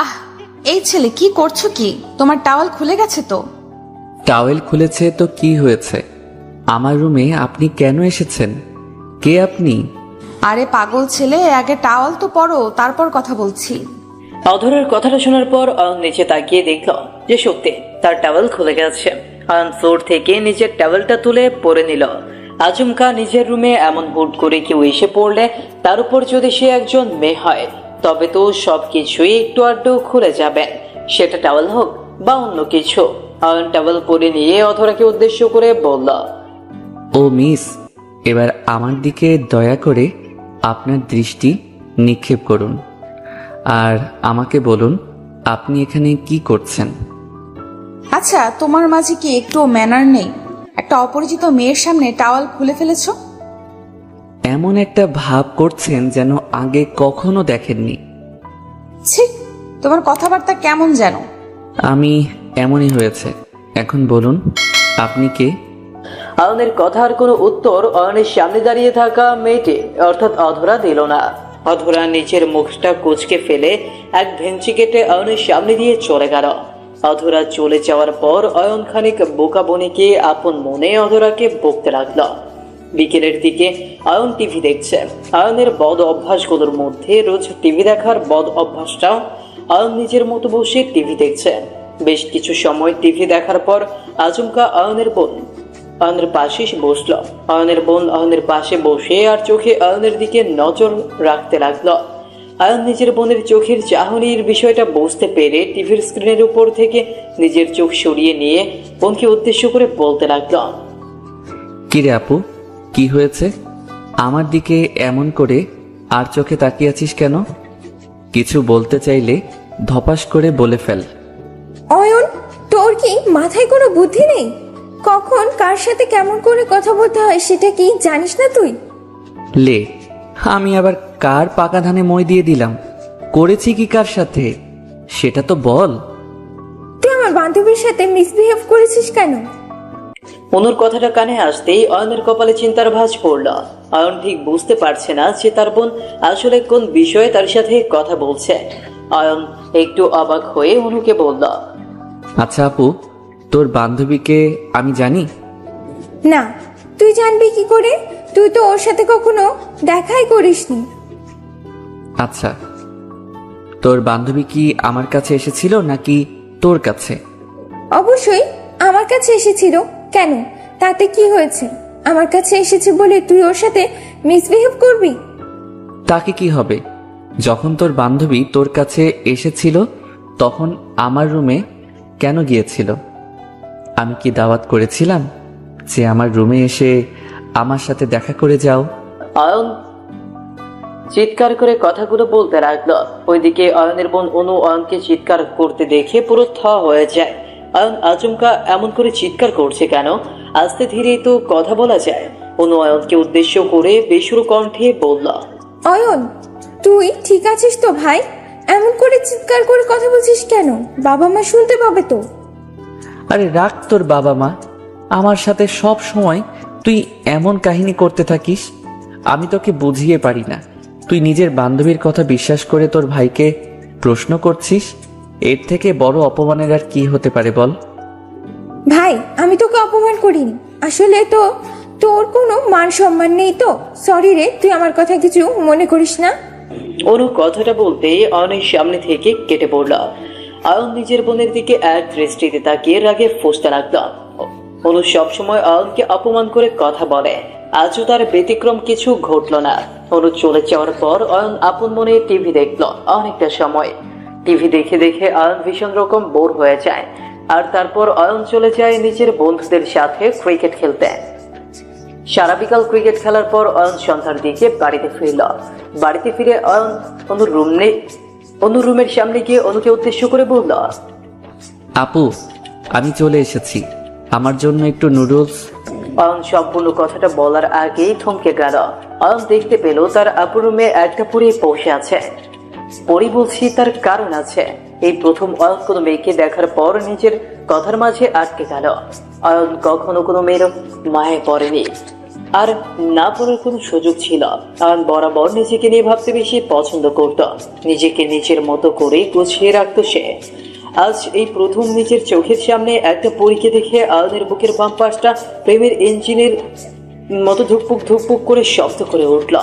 আহ, এই ছেলে কি করছো? কি তোমার টাওয়াল খুলে গেছে তো? টাওয়েল খুলেছে তো কি হয়েছে? আমার রুমে আপনি কেন এসেছেন? কে আপনি? আরে পাগল ছেলে, আগে টাওয়াল তো পরো, তারপর কথা বলছি। অধরার কথাটা শোনার পর অয়ন নিচে তাকিয়ে দেখল যে সত্যি তার টাওয়েল খুলে গেছে। অয়ন ফ্লোর থেকে নিজের টাওয়েলটা তুলে পরে নিল। আচমকা নিজের রুমে এমন হুট করে কেউ এসে পড়লে, তার উপর যদি সে একজন মেয়ে হয়, তবে তো সবকিছুই একটু আধটু খুলে যাবে, সেটা টাওয়েল হোক বা অন্য কিছু। অয়ন টাওয়েল পরে নিয়ে অধরাকে উদ্দেশ্য করে বলল, ও মিস, এবার আমার দিকে দয়া করে আপনার দৃষ্টি নিক্ষেপ করুন আর আমাকে বলুন আপনি এখানে কি করছেন। আচ্ছা, তোমার মাঝে কি একটু ম্যানার নেই? একটা অপরিচিত মেয়ের সামনে টাওয়াল খুলে ফেলেছো। এমন একটা ভাব করছেন যেন আগে কখনো দেখেননি। ছি, তোমার কথাবার্তা কেমন যেন। আমি এমনই হয়েছে। এখন বলুন আপনি কে? অয়নের কথার কোনো উত্তর অয়নের সামনে দাঁড়িয়ে থাকা মেয়েটি অর্থাৎ অধরা দিল না। অধরা নিজের মুখটা কুঁচকে ফেলে এক ভেঙচি কেটে অয়নের সামনে দিয়ে চলে গেল। অধরা চলে যাওয়ার পর অয়ন খানিক বোকা বনিকে আপন মনে অধরাকে বকতে লাগলো। বিকেলের দিকে অয়ন টিভি দেখছে। অয়নের বদ অভ্যাসগুলোর মধ্যে রোজ টিভি দেখার বদ অভ্যাসটাও। অয়ন নিজের মতো বসে টিভি দেখছে। বেশ কিছু সময় টিভি দেখার পর আচমকা অয়নের পাশে বসলো। অয়নের বোন অয়নের পাশে বসে আর চোখে অয়নের দিকে নজর রাখতে লাগলো। অয়ন নিজের বোনের চোখের চাহনির বিষয়টা বুঝতে পেরে টিভির স্ক্রিনের উপর থেকে নিজের চোখ সরিয়ে নিয়ে বোনকে উদ্দেশ্য করে বলতে লাগলো, কিরে আপু, কি হয়েছে? আমার দিকে এমন করে আর চোখে তাকিয়ে আছিস কেন? কিছু বলতে চাইলে ধপাস করে বলে ফেল। অয়ন, তোর কি মাথায় কোনো বুদ্ধি নেই? কখন কার সাথে কেমন করে কথা বলতে হয় সেটা কি জানিস না তুই? লে, আমি আবার কার পাকা ধানে মই দিয়ে দিলাম? করেছি কি কার সাথে সেটা তো বল। তুই আমার বান্ধবীর সাথে মিসবিহেভ করেছিস কেন? অনুর কথাটা কানে আসতেই অয়নের কপালে চিন্তার ভাঁজ পড়ল। অয়ন ঠিক বুঝতে পারছে না যে তার বোন আসলে কোন বিষয়ে তার সাথে কথা বলছে। অয়ন একটু অবাক হয়ে অনুকে বলল, আচ্ছা আপু, তোর বান্ধবীকে আমি জানি? না, তুই জানবি কি করে? তুই তো ওর সাথে কখনো দেখাই করিসনি। আচ্ছা, তোর বান্ধবী কি আমার কাছে এসেছিল নাকি তোর কাছে? অবশ্যই আমার কাছে এসেছিল। কেন, তাতে কি হয়েছে? আমার কাছে এসেছে বলে তুই ওর সাথে মিসবিহেভ করবি? তাকে কি হবে? যখন তোর বান্ধবী তোর কাছে এসেছিল তখন আমার রুমে কেন গিয়েছিল? আমি কি দাওয়াত করেছিলাম যে আমার রুমে এসে আমার সাথে দেখা করে যাও? অয়ন চিৎকার করে কথাগুলো বলতে লাগলো। ওইদিকে অয়নের বোন অনু অয়নকে চিৎকার করতে দেখে পুরো থ হয়ে যায়। অয়ন আচমকা এমন করে চিৎকার করছে কেন? আস্তে ধীরে তো কথা বলা যায়। অনু অয়নকে উদ্দেশ্য করে বেসুরো কণ্ঠে বলল, অয়ন, তুই ঠিক আছিস তো ভাই? এমন করে চিৎকার করে কথা বলছিস কেন? বাবা মা শুনতে পাবে তো। আরে রাখ তোর বাবা মা। আমার সাথে সব সময় তুই এমন কাহিনী করতে থাকিস, আমি তোকে বুঝিয়ে পারি না। তুই নিজের বান্ধবীর কথা বিশ্বাস করে তোর ভাইকে প্রশ্ন করছিস। এর থেকে বড় অপমানের আর কি হতে পারে বল? ভাই, আমি তোকে অপমান করিনি। আসলে তো তোর কোনো মান সম্মান নেই তো। সরি রে, তুই আমার কথা কিছু মনে করিস না। অনু কথাটা বলতে অয়নের সামনে থেকে কেটে পড়ল। অয়ন নিজের বোনের দিকে এক দৃষ্টিতে তাকিয়ে রাগে ফুঁসতে লাগল। অনু সবসময় অয়নকে অপমান করে কথা বলে, আজও তার ব্যতিক্রম কিছু ঘটল না। অনু চলে যাওয়ার পর অয়ন আপন মনে টিভি দেখলো অনেকটা সময়। টিভি দেখে দেখে অয়ন ভীষণ রকম বোর হয়ে যায়। আর তারপর অয়ন চলে যায় নিজের বন্ধুদের সাথে ক্রিকেট খেলতে। সারা বিকাল ক্রিকেট খেলার পর অয়ন সন্ধ্যার দিকে বাড়িতে ফিরল। বাড়িতে ফিরে অয়ন অনুর রুমের সামনে গিয়ে অনুকে উদ্দেশ্য করে বলল, আপু, আমি চলে এসেছি, আমার জন্য একটু নুডলস। অয়ন সম্পূর্ণ কথাটা বলার আগেই থমকে গেল। অয়ন দেখতে পেল তার আপুর রুমে একটা পরী বসে আছে। পরী বলছি তার কারণ আছে। এই প্রথম অয়ন কোনো মেয়েকে দেখার পর নিজের কথার মাঝে আটকে গেল। অয়ন কখনো কোনো মেয়ের মায়ে পড়েনি। আর না পড়ার কোনো সুযোগ ছিল। অয়ন বরাবর নিজেকে নিয়ে ভাবতে বেশি পছন্দ করত, নিজেকে নিজের মতো করে গুছিয়ে রাখত সে। আজ এই প্রথম নিজের চোখের সামনে একটা পরীকে দেখে অয়নের বুকের বাম পাশটা প্রেমের ইঞ্জিনের মতো ধুকপুক ধুকপুক করে শব্দ করে উঠল।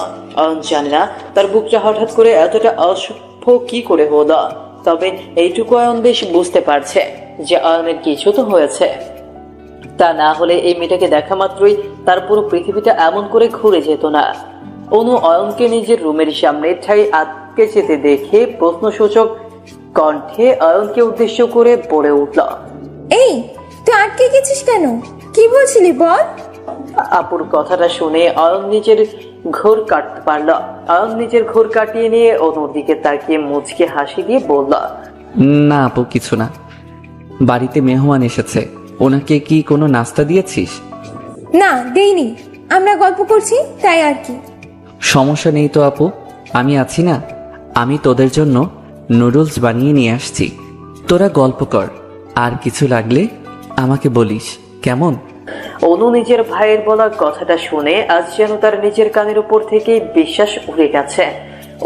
অয়ন জানে না তার বুকটা হঠাৎ করে এতটা অসভ্য কি করে হলো, তবে এইটুকু অয়ন বেশ বুঝতে পারছে যে অয়নের কিছু তো হয়েছে। তা না হলে এই মেয়েটাকে দেখা মাত্রই তার পুরো পৃথিবীটা এমন করে ঘুরে যেত না। অনু অয়নকে নিজের রুমের সামনে ঠাই আটকে যেতে দেখে প্রশ্নসূচক কণ্ঠে অয়নকে উদ্দেশ্য করে পড়ে উঠল, এই তুই আটকে গেছিস কেন? কি বলছিলি বল? আপুর কথাটা শুনে অয়ন নিজের ঘোর কাটতে পারল। অয়ন নিজের ঘোর কাটিয়ে নিয়ে অনুর দিকে তাকিয়ে মুচকে হাসি দিয়ে বলল, না আপু, কিছু না। বাড়িতে মেহমান এসেছে, ওনাকে কি কোনো নাস্তা দিয়েছিস? না দেইনি, আমরা গল্প করছি তাই আর কি। সমস্যা নেই তো আপু, আমি আছি না। আমি তোদের জন্য নুডলস বানিয়ে নিয়ে আসছি, তোরা গল্প কর। আর কিছু লাগলে আমাকে বলিস, কেমন? অনু নিজের ভাইয়ের বলা কথাটা শুনে আজ যেন তার নিজের কানের উপর থেকে বিশ্বাস উড়ে গেছে।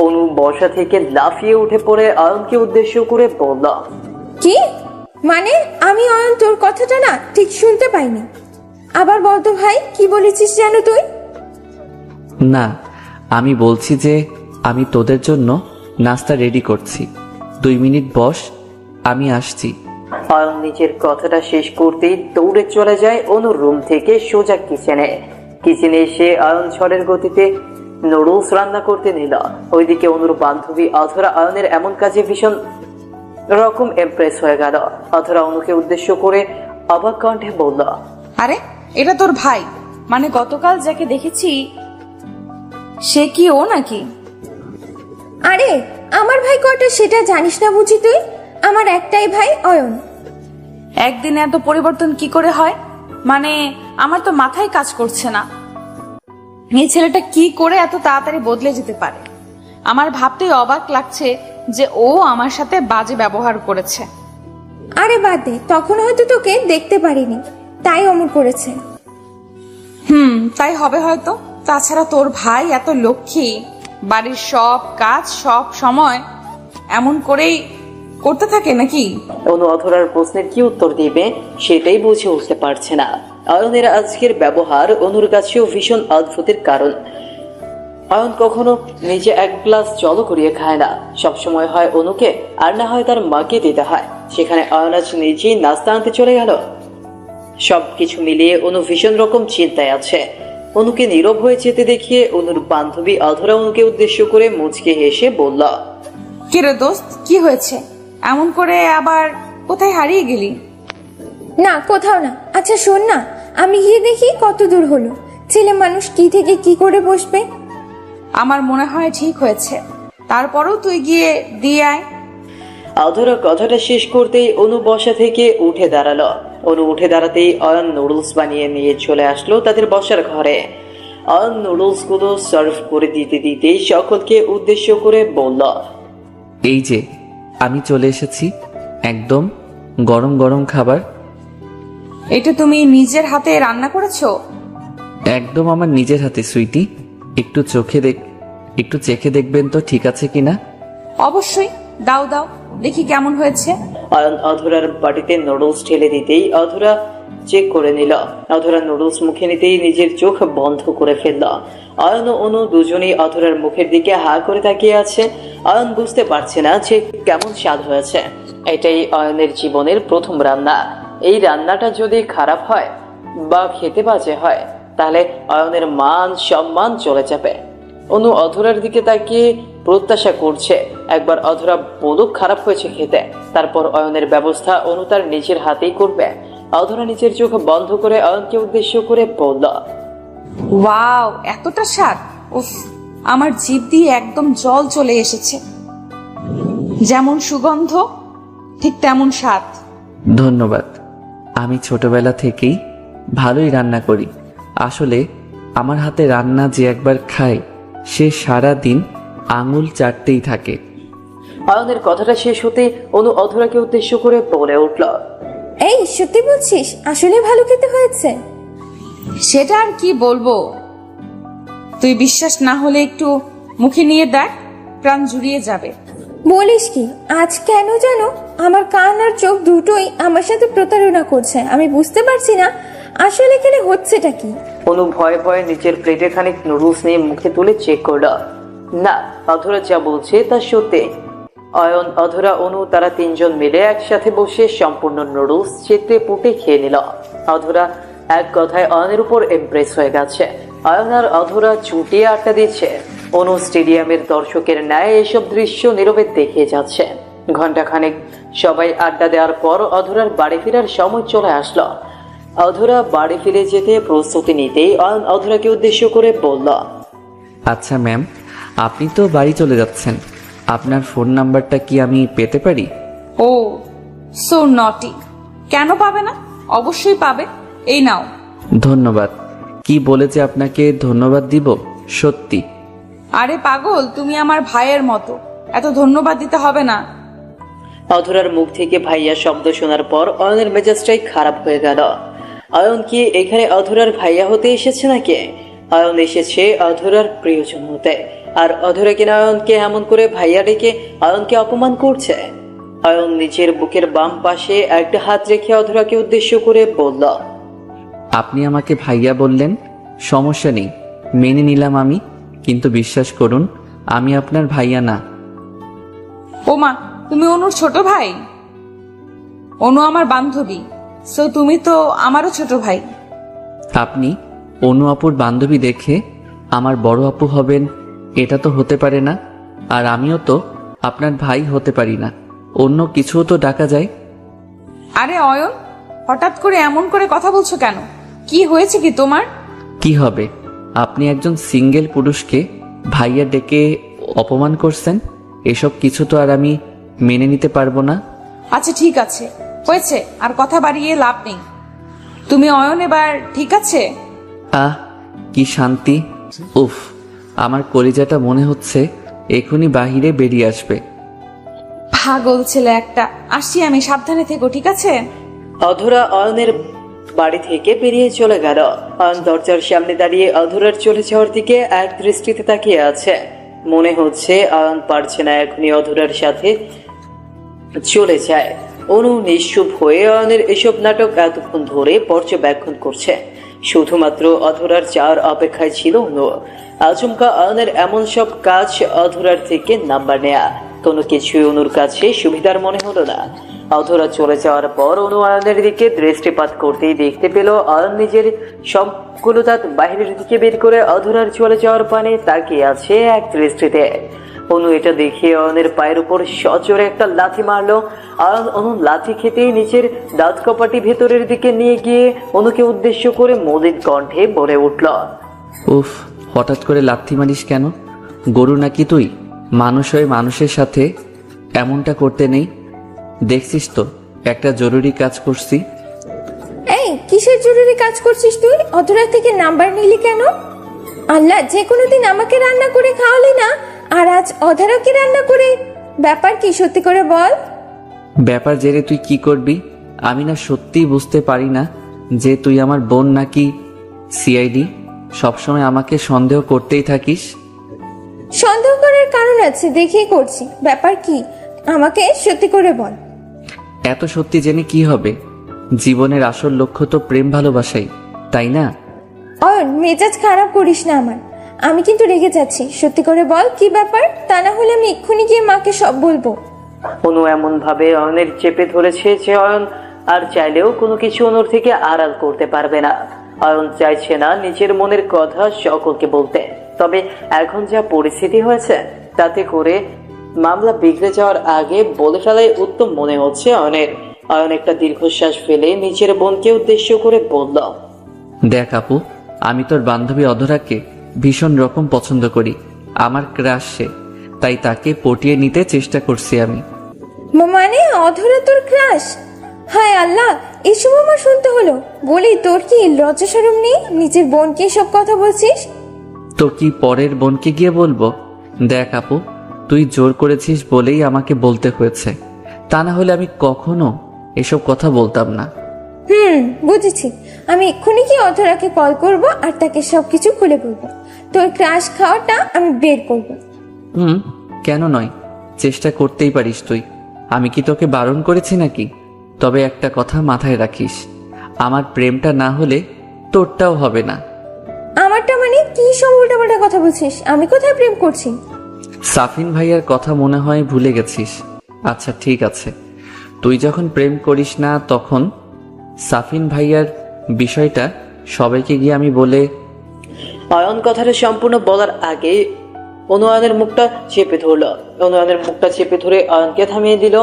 অনু বসা থেকে লাফিয়ে উঠে পড়ে অয়নকে উদ্দেশ্য করে বলল, কি মানে? আমি অয়ন তোর কথাটা না ঠিক শুনতে পাইনি, আবার বলতো ভাই কি বলেছিস যেন তুই? না, আমি বলছি যে আমি তোদের জন্য নাস্তা রেডি করছি, 2 মিনিট বস, আমি আসছি। অয়ন নিজের কথাটা শেষ করতেই দৌড়ে চলে যায় অনুর রুম থেকে সোজা কিচেনে। কিচেনে এসে অয়ন ঝড়ের গতিতে নুডলস রান্না করতে নিল। ওইদিকে অনুর বান্ধবী অধরা অয়নের এমন কাজে ভীষণ রকম ইমপ্রেস হয়ে গেল। অধরা অনুকে উদ্দেশ্য করে অবাক কণ্ঠে বলল, আরে এটা তোর ভাই? মানে গতকাল যাকে দেখেছি সে কি ও নাকি? আরে আমার ভাই কয়টা সেটা জানিস না বুঝি তুই? আমার একটাই ভাই অয়ন। একদিনে এত পরিবর্তন কি করে হয়? মানে আমার তো মাথায় কাজ করছে না, এই ছেলেটা কি করে এত তাড়াতাড়ি বদলে যেতে পারে। আমার ভাবতেই অবাক লাগছে যে ও আমার সাথে বাজে ব্যবহার করেছে। আরে বাদ দে, তখন হয়তো তোকে দেখতে পারিনি তাই অমর করেছে। তাই হবে হয়তো। তাছাড়া তোর ভাই এত লক্ষ্মী, বাড়ির সব কাজ সব সময় এমন করেই করতে থাকে নাকি? অনু অধরার প্রশ্নের কি উত্তর দিবে সেটাই বুঝে উঠতে পারছে না। অয়নের আজকের ব্যবহার অনুর কাছেও ভীষণ অদ্ভুতের কারণ। অয়ন কখনো নিজে এক গ্লাস জল করিয়ে খায় না, সবসময় হয় অনুকে আর না হয় তার মাকে দিতে হয়। সেখানে অয়ন আজ নিজেই নাস্তা আনতে চলে গেল। সবকিছু মিলিয়ে অনু ভীষণ রকম চিন্তায় আছে। অনুকে নীরব হয়ে যেতে দেখিয়ে অনুর বান্ধবী অধরা অনুকে উদ্দেশ্য করে মুচকে হেসে বলল, কিরে দোস্ত, কি হয়েছে? এমন করে আবার কোথায় হারিয়ে গেলি? না কোথাও না। আচ্ছা শোন না, আমি গিয়ে দেখি কত দূর হলো। ছেলে মানুষ কি থেকে কি করে বসবে। আমার মনে হয় ঠিক হয়েছে, তারপরেও তুই গিয়ে দিয়ে আয়। অধরা কথাটা শেষ করতেই অনু বসা থেকে উঠে দাঁড়ালো। অনু উঠে দাঁড়াতেই অয়ন নুডলস বানিয়ে নিয়ে চলে আসলো তাদের বসার ঘরে। অয়ন নুডলস গুলো সার্ভ করে দিতে দিতে সকলকে উদ্দেশ্য করে বলল, এই যে আমি চলে এসেছি, একদম গরম গরম খাবার। এটা তুমি নিজের হাতে রান্না করেছো? একদম আমার নিজের হাতে সুইটি, একটু একটু চেখে দেখবেন তো ঠিক আছে কিনা। অবশ্যই, দাও দাও দেখি কেমন হয়েছে। অয়ন অধরার বাটিতে নুডলস ঢেলে দিতেই অধরা চেক করে নিল। অধরা নুডলস মুখে নিতেই নিজের চোখ বন্ধ করে ফেলল। অয়ন ও অনু দুজনেই অধরার মুখের দিকে হা করে তাকিয়ে আছে। অয়ন বুঝতে পারছে না যে কেমন স্বাদ হয়েছে। এটাই অয়নের জীবনের প্রথম রান্না। এই রান্নাটা যদি খারাপ হয় বা খেতে বাজে হয় তাহলে অয়নের মান সম্মান চলে যাবে। অনু অধরার দিকে তাকিয়ে প্রত্যাশা করছে একবার অধরা বলুক খারাপ হয়েছে খেতে, তারপর অয়নের ব্যবস্থা অনু তার নিজের হাতেই করবে। অধরা নিজের চোখ বন্ধ করে অয়নকে উদ্দেশ্য করে বলল, ওয়াও, এতটা স্বাদ! উফ, আমার জিভ দিয়ে একদম জল চলে এসেছে। যেমন সুগন্ধ ঠিক তেমন স্বাদ। ধন্যবাদ। আমি ছোটবেলা থেকেই ভালোই রান্না করি। আসলে আমার হাতে রান্না যে একবার খায় সে সারা দিন আঙুল চাটতেই থাকে। অয়নের কথাটা শেষ হতে অনু অধরাকে উদ্দেশ্য করে বলে উঠল, এই সত্যি বলছিস? আসলে ভালো খেতে হয়েছে? সেটা আর কি বলবো, তুই বিশ্বাস না হলে একটু মুখে নিয়ে দেখ, প্রাণ জুড়িয়ে যাবে। বলিস কি, আজ কেন জানো আমার কান আর চোখ দুটোই আমার সাথে প্রতারণা করছে। আমি বুঝতে পারছি না আসলে এখানে হচ্ছেটা কি। অনু ভয়ে ভয়ে নিচের প্লেটে খানিক নুডলস নিয়ে মুখে তুলে চেক করলো। না, অধরা যা বলছে তা সত্যি। অয়ন, অধরা, অনু তারা তিনজন মিলে একসাথে বসে সম্পূর্ণ নুডলস চেটে পুটে খেয়ে নিল। অধরা এক কথায় অয়নের উপর ইমপ্রেস হয়ে গেছে। অয়ন আর অধরা চুটিয়ে আড্ডা দিচ্ছে। অনু স্টেডিয়ামের দর্শকের ন্যায় এসব দৃশ্য নীরবে দেখে যাচ্ছে। ঘন্টাখানেক সবাই আড্ডা দেওয়ার পর অধরার বাড়ি ফেরার সময় চলে আসলো। অধরা বাড়ি ফিরে যেতে প্রস্তুতি নিতেই অয়ন অধরাকে উদ্দেশ্য করে বলল, আচ্ছা ম্যাম, আপনি তো বাড়ি চলে যাচ্ছেন, আপনার ফোন নাম্বারটা কি আমি পেতে পারি? ও সো নটি। কেন পাবে না? অবশ্যই পাবে, এই নাও। ধন্যবাদ। কি বলে যে আপনাকে ধন্যবাদ দিব, সত্যি। আরে পাগল, তুমি আমার ভাইয়ের মতো, এত ধন্যবাদ দিতে হবে না। অধরার মুখ থেকে ভাইয়া শব্দ শোনার পর অয়নের মেজাজটাই খারাপ হয়ে গেল। অয়ন কি এখানে অধরার ভাইয়া হতে এসেছে নাকি? অয়ন এসেছে অধরার প্রিয়জন হতে, আর অধরা কিনা অয়নকে এমন করে ভাইয়া ডেকে অয়নকে অপমান করছে। অয়ন নিজের বুকের বাম পাশে একটা হাত রেখে অধরাকে উদ্দেশ্য করে বলল, আপনি আমাকে ভাইয়া বললেন, সমস্যা নেই, মেনে নিলাম আমি, কিন্তু বিশ্বাস করুন আমি আপনার ভাইয়া না। ওমা, তুমি অনুর ছোট ভাই? অনু আমার বান্ধবী, সো তুমি তো আমারও ছোট ভাই। আপনি অনু আপুর বান্ধবী দেখে আমার বড় আপু হবেন, এটা তো হতে পারে না। আর আমিও তো আপনার ভাই হতে পারি না, অন্য কিছুও তো ডাকা যায়। আরে অয়ন, হঠাৎ করে এমন করে কথা বলছো কেন? কি হয়েছে কি তোমার? কি হবে, আপনি একজন সিঙ্গেল পুরুষকে ভাইয়া ডেকে অপমান করছেন, এসব কিছু তো আর আমি মেনে নিতে পারবো না। আচ্ছা ঠিক আছে, হয়েছে, আর কথা বাড়িয়ে লাভ নেই। তুমি অয়ন এবার ঠিক আছে? আহ, কি শান্তি! উফ, আমার কলিজাটা মনে হচ্ছে এখনই বাহিরে বেরিয়ে আসবে। পাগল ছেলে একটা। আসছি আমি, সাবধানে থেকো, ঠিক আছে? অধরা অয়নের বাড়ি থেকে বেরিয়ে চলে গেল। অয়ন দরজার সামনে দাঁড়িয়ে অধরার চলে যাওয়ার দিকে এক দৃষ্টিতে তাকিয়ে আছে। মনে হচ্ছে অয়ন পারছে না এখনই অধরার সাথে চলে যায়। অনু নিশ্চুপ হয়ে অয়নের এসব নাটক এতক্ষণ ধরে পর্যবেক্ষণ করছে। শুধুমাত্র অধরার যাওয়ার অপেক্ষায় ছিল অনু। আচমকা অয়নের এমন সব কাজ, অধরার থেকে নাম্বার নেয়া, কোনো কিছুই অনুর কাছে সুবিধার মনে হলো না। অধরা চলে যাওয়ার পর অনু অয়নের দিকে দৃষ্টিপাত করতেই দেখতে পেল অয়ন নিজের সবগুলো দাঁত বাহিরের দিকে বের করে অধরার চলে যাওয়ার পানে তাকিয়ে আছে এক দৃষ্টিতে। অনু এটা দেখে অয়নের পায়ের উপর সজোরে একটা লাথি মারলো। অয়ন অনু লাথি খেতেই নিচের দাঁত কপাটি ভেতরের দিকে নিয়ে গিয়ে অনুকে উদ্দেশ্য করে মলিন কণ্ঠে বলে উঠল, উফ, হঠাৎ করে লাথি মারিস কেন? গরু নাকি তুই? মানুষ হয়ে মানুষের সাথে এমনটা করতে নেই। দেখছিস তো একটা জরুরি কাজ করছি। এই কিসের জরুরি কাজ করছিস তুই? অধরা থেকে নাম্বার নিলি কেন? আল্লাহ, যে কোনোদিন আমাকে রান্না করে খাওয়ালি না, আর আজ অধরাকে রান্না করে, ব্যাপার কি সত্যি করে বল। ব্যাপার জেনে তুই কি করবি? আমি না সত্যিই বুঝতে পারি না যে তুই আমার বোন নাকি সিআইডি। সবসময় আমাকে সন্দেহ করতেই থাকিস। সন্দেহ করার কারণ আছে, দেখেই করছি। ব্যাপার কি আমাকে সত্যি করে বল। এত সত্যি জেনে কি হবে? জীবনের আসল লক্ষ্য তো প্রেম ভালোবাসাই, তাই না? অয়ন, মেজাজ খারাপ করিস না আমার, আমি কিন্তু রেগে যাচ্ছি। সত্যি করে বল কি ব্যাপার, তা না হলে আমি এক্ষুনি গিয়ে মাকে সব বলবো। অনু এমন ভাবে অয়নের চেপে ধরেছে যে অয়ন আর চাইলেও কোনো কিছু অনুর থেকে আড়াল করতে পারবে না। অয়ন চাইছে না নিজের মনের কথা সকলকে বলতে, তবে এখন যা পরিস্থিতি হয়েছে তাতে করে মামলা বিগড়ে যাওয়ার আগে বলে ফেলাই উত্তম মনে হচ্ছে অয়নের। অয়ন একটা দীর্ঘশ্বাস ফেলে নিজের বোনকে উদ্দেশ্য করে বলল, দেখ আপু, আমি তোর বান্ধবী অধরাকে ভীষণ রকম পছন্দ করি, আমার ক্রাশ সে, তাই তাকে পটিয়ে নিতে চেষ্টা করছি আমি। মানে অধরা তোর ক্রাশ? হায় আল্লাহ, এসব আমার শুনতে হলো। বলি, তোর কি লজ্জা শরম নেই? নিজের বোনকে সব কথা বলছিস। তো কি পরের বোনকে গিয়ে বলবো? দেখ আপু, তুই জোর করেছিস বলেই আমাকে বলতে হয়েছে, তা না হলে আমি কখনো এসব কথা বলতাম না। বুঝেছি। আমি এক্ষুনি কি অধরাকে কল করব আর তাকে সবকিছু খুলে বলবো। তোর ক্রাশ খাওয়াটা আমি বের করবো। কেন নয়, চেষ্টা করতেই পারিস তুই। আমি কি তোকে বারণ করেছি নাকি? তবে একটা কথা মাথায় রাখিস, আমার প্রেমটা না হলে তোরটাও হবে না। আমারটা মানে কি সব উল্টাপাল্টা কথা বলছিস? আমি কোথায় প্রেম করছি? সাফিন ভাইয়ার কথা মনে হয় ভুলে গেছিস। আচ্ছা ঠিক আছে, তুই যখন প্রেম করিস না তখন সাফিন ভাইয়ার বিষয়টা সবাইকে গিয়ে আমি বলে। অয়ন কথাটা সম্পূর্ণ বলার আগে অনু অয়নের মুখটা চেপে ধরল। অনু অয়নের মুখটা চেপে ধরে অয়নকে থামিয়ে দিল।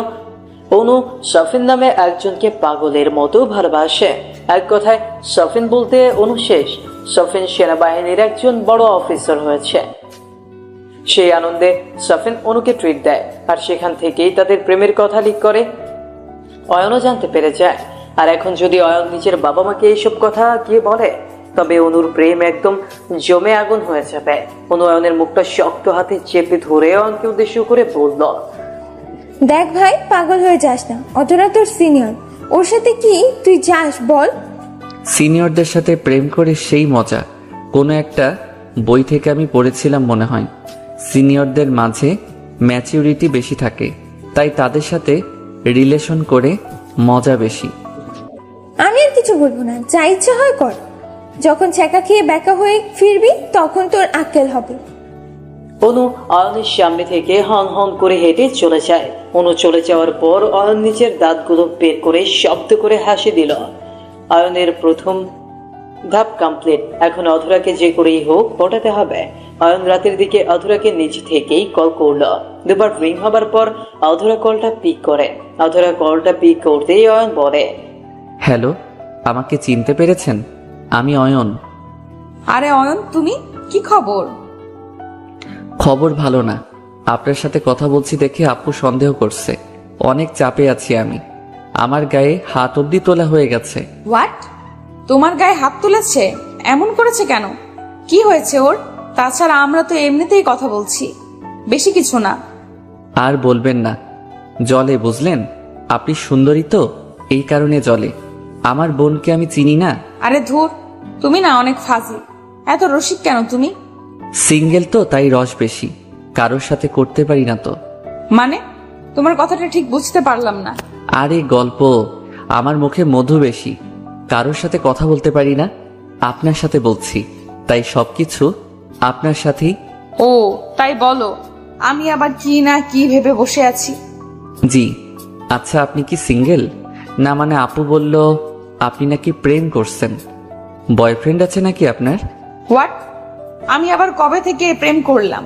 অনু সাফিন নামে একজনকে পাগলের মতো ভালোবাসে। এক কথায় সাফিন বলতে অনু শেষ। সাফিন সেনাবাহিনীর একজন বড় অফিসার হয়েছে। সেই আনন্দে সাফিন অনুকে ট্রিট দেয়, আর সেখান থেকেই তাদের প্রেমের কথা লিক করে। অয়নও জানতে পেরে যায়। আর এখন যদি অয়ন নিজের বাবা মাকে এইসব কথা গিয়ে বলে, তবে অনুর প্রেম একদম জমে আগুন হয়ে যাবে। অনু অয়নের মুখটা শক্ত হাতে চেপে ধরে অয়নকে উদ্দেশ্য করে বলল, দেখ ভাই, পাগল হয়ে যাস না। অধরা তোর সিনিয়র, ওর সাথে কি তুই যাস বল? সিনিয়রদের সাথে প্রেম করে সেই মজা কোনো একটা বই থেকে আমি পড়েছিলাম মনে হয়। সিনিয়রদের মাঝে ম্যাচিউরিটি বেশি থাকে, তাই তাদের সাথে রিলেশন করে মজা বেশি। আমি আর কিছু বলবো না, যা ইচ্ছা হয় কর। যখন ছ্যাঁকা খেয়ে ব্যাকা হয়ে ফিরবি তখন তোর আক্কেল হবে। অনু অয়নের সামনে থেকে হন হন করে হেঁটে চলে যায়। অনু চলে যাওয়ার পর অয়ন নিজের দাঁতগুলো বের করে শব্দ করে হাসি দিল। অয়নের প্রথম ধাপ কমপ্লিট। এখন অধরাকে যে করেই হোক পটাতে হবে। অয়ন রাতের দিকে অধরাকে নিজ থেকেই কল করলো। দুবার রিং হবার পর অধরা কলটা পিক করে। অধরা কলটা পিক করতেই অয়ন বলে, হ্যালো, আমাকে চিনতে পেরেছেন? আমি অয়ন। আরে অয়ন, তুমি কি খবর? খবর ভালো না। আপনার সাথে কথা বলছি দেখে আপু সন্দেহ করছে। অনেক চাপে আছি আমি। আমার গায়ে হাত অব্দি তোলা হয়ে গেছে। হোয়াট? তোমার গায়ে হাত তুলেছে? এমন করেছে কেন? কি হয়েছে ওর? তাছাড়া আমরা তো এমনিতেই কথা বলছি, বেশি কিছু না। আর বলবেন না, জলে বুঝলেন? আপনি সুন্দরী তো, এই কারণে জলে। আমার বোনকে আমি চিনি না। আরে ধুর, তুমি না অনেক ফাজিল। এত রসিক কেন তুমি? সিঙ্গেল তো তাই রস বেশি, কারোর সাথে করতে পারি না তো। মানে তোমার কথাটা ঠিক বুঝতে পারলাম না। আরে গল্প, আমার মুখে মধু বেশি, কারোর সাথে কথা বলতে পারি না। আপনার সাথে বলছি, তাই সবকিছু আপনার সাথেই। ও তাই বলো, আমি আবার কি না কি ভেবে বসে আছি। জি। আচ্ছা, আপনি কি সিঙ্গেল? না মানে আপু বলল আপনি নাকি প্রেম করছেন। বয়ফ্রেন্ড আছে নাকি আপনার? হোয়াট? আমি আবার কবে থেকে প্রেম করলাম?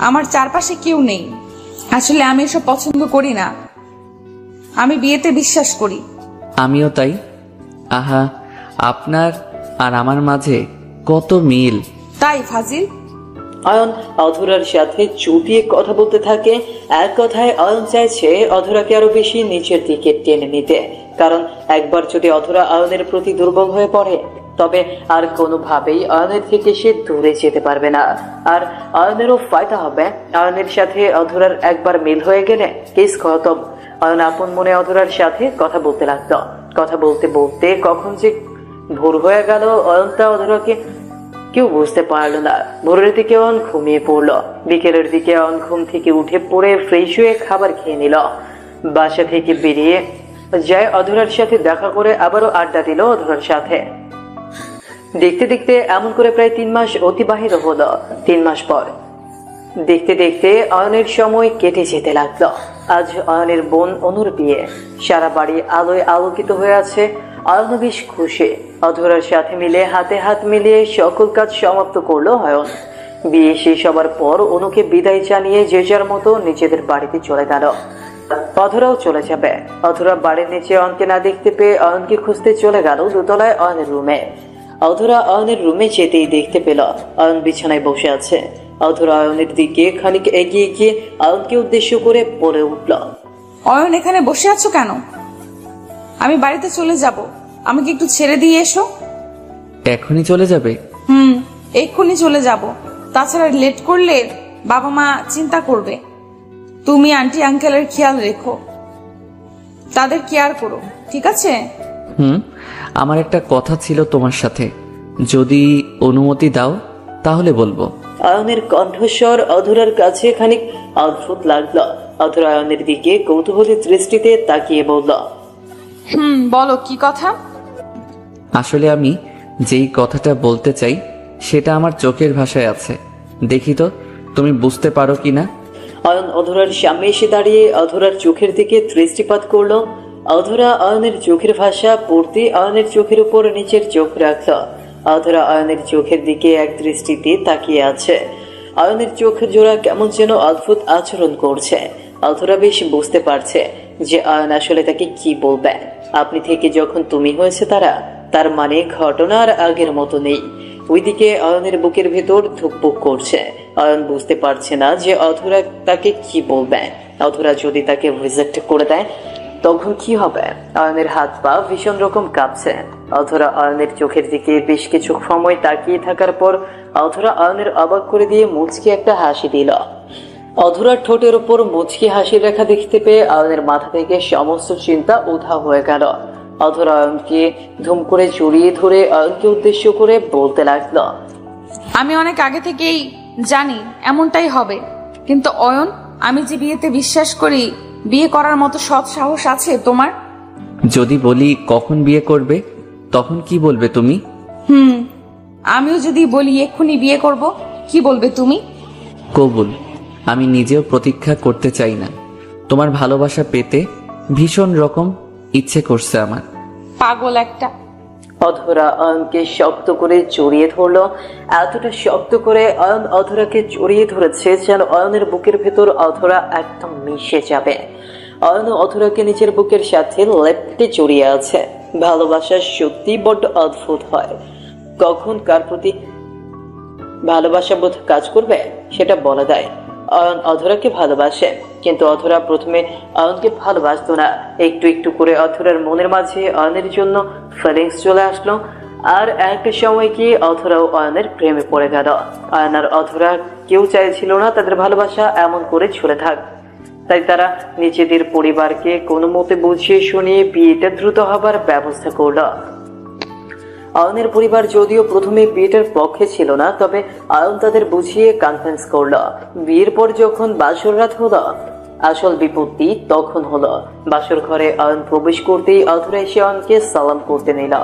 আমার চারপাশে কেউ নেই। আসলে আমি এসব পছন্দ করি না। আমি বিয়েতে বিশ্বাস করি। আমিও তাই। আহা, আপনার আর আমার মাঝে কত মিল। তাই ফাজিল। অয়ন অধরার সাথে চুটিয়ে কথা বলতে থাকে। এক কথায় অয়ন চাইছে অধরাকে আরো বেশি নিচের দিকে টেনে নিতে। কারণ একবার যদি অধরা অয়নের প্রতি দুর্বল হয়ে পড়ে, তবে আর কোনোভাবেই অয়নের থেকে সে দূরে যেতে পারবে না। আর অয়নেরও ফায়দা হবে। অয়নের সাথে অধরার একবার মিল হয়ে গেলে কেস খতম। অয়ন আপন মনে অধরার সাথে কথা বলতে লাগলো। কথা বলতে বলতে কখন যে ভোর হয়ে গেল অয়নটা অধরাকে কেউ বুঝতে পারলো না। ভোরের দিকে অয়ন ঘুমিয়ে পড়লো। বিকেলের দিকে অয়ন ঘুম থেকে উঠে পড়ে ফ্রেশ হয়ে খাবার খেয়ে নিল। বাসা থেকে বেরিয়ে যায় অধরার সাথে দেখা করে আবারও আড্ডা দিল অধরার সাথে। দেখতে দেখতে এমন করে প্রায় 3 মাস অতিবাহিত হলো। 3 মাস পর দেখতে দেখতে অয়নের সময় কেটে যেতে লাগলো। আজ অয়নের বোন অনুর বিয়ে। সারা বাড়ি আলোয় আলোকিত হয়ে আছে। অয়ন বেশ খুশি। অধরার সাথে মিলে হাতে হাত মিলিয়ে সকল কাজ সমাপ্ত করলো অয়ন। বিয়ে শেষ হবার পর অনুকে বিদায় জানিয়ে যে যার মতো নিজেদের বাড়িতে চলে গেল। অধরাও চলে যাবে। অধরা বাড়ির নিচে অয়নকে না দেখতে পেয়ে অয়নকে খুঁজতে চলে গেল দোতলায় অয়নের রুমে। অধরা অয়নের রুমে যেতেই দেখতে পেল অয়ন বিছানায় বসে আছে। অধরা অয়নের দিকে খানিক এগিয়ে গিয়ে অয়নকে উদ্দেশ্য করে বলে উঠল, অয়ন, এখানে বসে আছো কেন? আমি বাড়িতে চলে যাব, আমাকে একটু ছেড়ে দিয়ে এসো। এখনই চলে যাবে? এক্ষুনি চলে যাব। তাছাড়া লেট করলে বাবা মা চিন্তা করবে। তুমি আন্টি আঙ্কেলের খেয়াল রেখো, তাদের কেয়ার করো, ঠিক আছে? আমার একটা কথা ছিল তোমার সাথে, যদি অনুমতি দাও। তাহলে বলবো। অয়নের কণ্ঠস্বর অধরার কাছে খানিক অদ্ভুত লাগলো। অধরা অয়নের দিকে কৌতূহলী দৃষ্টিতে তাকিয়ে বলল, বলো কি কথা। আসলে আমি যেই কথাটা বলতে চাই সেটা আমার চোখের ভাষায় আছে, দেখি তো তুমি বুঝতে পারো কি না। অয়ন অধরার সামনে এসে দাঁড়িয়ে অধরার চোখের দিকে দৃষ্টিপাত করলো। অধরা অয়নের চোখের ভাষা পড়তে অয়নের চোখের উপর নিচের চোখ রাখল। অধরা অয়নের চোখের দিকে এক দৃষ্টিতে তাকিয়ে আছে। অয়নের চোখের জোড়া কেমন যেন অদ্ভুত আচরণ করছে। অধরা বেশ বুঝতে পারছে যে অয়ন আসলে তাকে কি বলবে। আপনি থেকে যখন তুমি হয়েছে তার মানে ঘটনার আগের মতো নেই। ওইদিকে অয়নের বুকের ভেতর ধুকপুক করছে। অয়ন বুঝতে পারছে না যে অধরা তাকে কি বলবে। অধরা যদি তাকে রিজেক্ট করে দেয় তখন কি হবে। অয়নের হাত পা ভীষণ রকম কাঁপছে। অধরা অয়নের চোখের দিকে বেশ কিছু সময় তাকিয়ে থাকার পর অধরা অয়নের অবাক করে দিয়ে মুচকি একটা হাসি দিল। অধরার ঠোঁটের উপর মুচকি হাসির রেখা দেখতে পেয়ে অয়নের মাথা থেকে সমস্ত চিন্তা উধাও হয়ে গেল। অধরা অয়নকে ধুম করে জড়িয়ে ধরে অয়নকে উদ্দেশ্য করে বলতে লাগলো, আমি অনেক আগে থেকেই জানি এমনটাই হবে, কিন্তু অয়ন, আমি যে বিয়েতে বিশ্বাস করি, বিয়ে করার মতো সৎ সাহস আছে তোমার? যদি বলি কখন বিয়ে করবে তখন কি বলবে তুমি? আমিও যদি বলি এক্ষুনি বিয়ে করব, কি বলবে তুমি? কবুল। আমি নিজেও প্রতীক্ষা করতে চাই না। তোমার ভালোবাসা পেতে ভীষণ রকম ইচ্ছে করছে আমার। পাগল একটা। অধরা অয়নকে শক্ত করে জড়িয়ে ধরলো। এতটা শক্ত করে অয়ন অধরাকে জড়িয়ে ধরেছে যেন অয়নের বুকের ভেতর অধরা একদম মিশে যাবে। অয়ন অধরাকে নিজের বুকের সাথে লেপ্টে জড়িয়ে আছে। ভালোবাসা সত্যি বড্ড অদ্ভুত হয়। কখন কার প্রতি ভালোবাসা বোধ কাজ করবে সেটা বলা যায়। অয়ন অধরাকে ভালোবাসে, কিন্তু অধরা প্রথমে অয়নকে ভালোবাসতো না। একটু একটু করে অধরার মনের মাঝে অয়নের জন্য ফিলিংস চলে আসলো। আর একটা সময় গিয়ে অধরাও অয়নের প্রেমে পড়ে গেল। অয়ন আর অধরা কেউ চাইছিল না তাদের ভালোবাসা এমন করে চলে থাক। তাই তারা নিজেদের পরিবারকে কোনো মতে বুঝিয়ে শুনিয়ে বিয়েটা দ্রুত হবার ব্যবস্থা করলো। অয়নের পরিবার যদিও প্রথমে বিয়েটার পক্ষে ছিল না, তবে অয়ন তাদের বুঝিয়ে কনভিন্স করলো। বিয়ের পর যখন বাসর রাত হলো, আসল বিপত্তি তখন হলো। বাসর ঘরে অয়ন প্রবেশ করতেই অধরা এসে অয়নকে সালাম করতে নিল।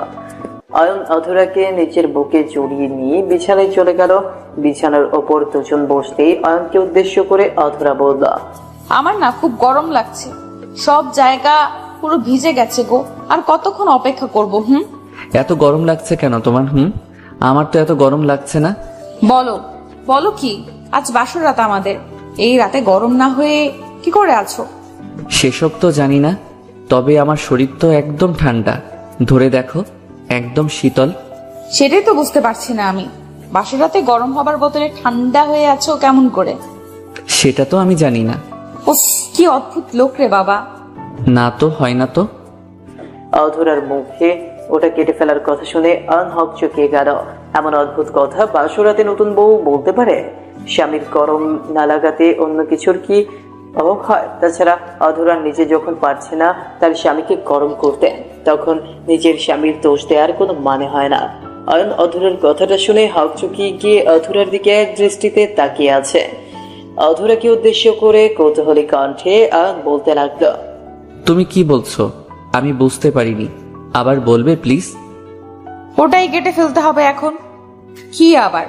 অয়ন অধরাকে নিজের বুকে জড়িয়ে নিয়ে বিছানায় চলে গেল। বিছানার ওপর দুজন বসতেই অয়নকে উদ্দেশ্য করে অধরা বলল, আমার না খুব গরম লাগছে, সব জায়গা পুরো ভিজে গেছে গো। আর কতক্ষণ অপেক্ষা করব? এত গরম লাগছে কেন তোমার? আমার তো এত গরম লাগছে না। বলো বলো কি, আজ বাসর রাত আমাদের, এই রাতে গরম না হয়ে কি করে আছো? সেসব তো জানি না, তবে আমার শরীর তো একদম ঠান্ডা। ধরে দেখো, একদম শীতল। সেটাই তো বুঝতে পারছি না আমি, বাসর রাতে গরম হবার বদলে ঠান্ডা হয়ে আছো কেমন করে? সেটা তো আমি জানি না। উফ, কি অদ্ভুত লোক রে বাবা। না তো হয় না তো। অধরার মুখে ওটা কেটে ফেলার কথা শুনে অয়ন হকচকিয়ে গেল। এমন অদ্ভুত কথা বাসরাতে নতুন বউ বলতে পারে? স্বামীর গরম না লাগাতে অন্য কিছুর কি অভাব হয়? তাছাড়া অধরা নিজে যখন পারছে না তার স্বামীকে গরম করতে, তখন নিজের স্বামীর দোষ দেওয়ার কোনো মানে হয় না। অয়ন অধরার কথাটা শুনে হকচকিয়ে গিয়ে অধরার দিকে এক দৃষ্টিতে তাকিয়ে আছে। অধরাকে উদ্দেশ্য করে কৌতূহলী কণ্ঠে অয়ন বলতে লাগলো, তুমি কি বলছো আমি বুঝতে পারিনি, আবার বলবে প্লিজ? ওটাই কেটে ফেলতে হবে এখন। কি আবার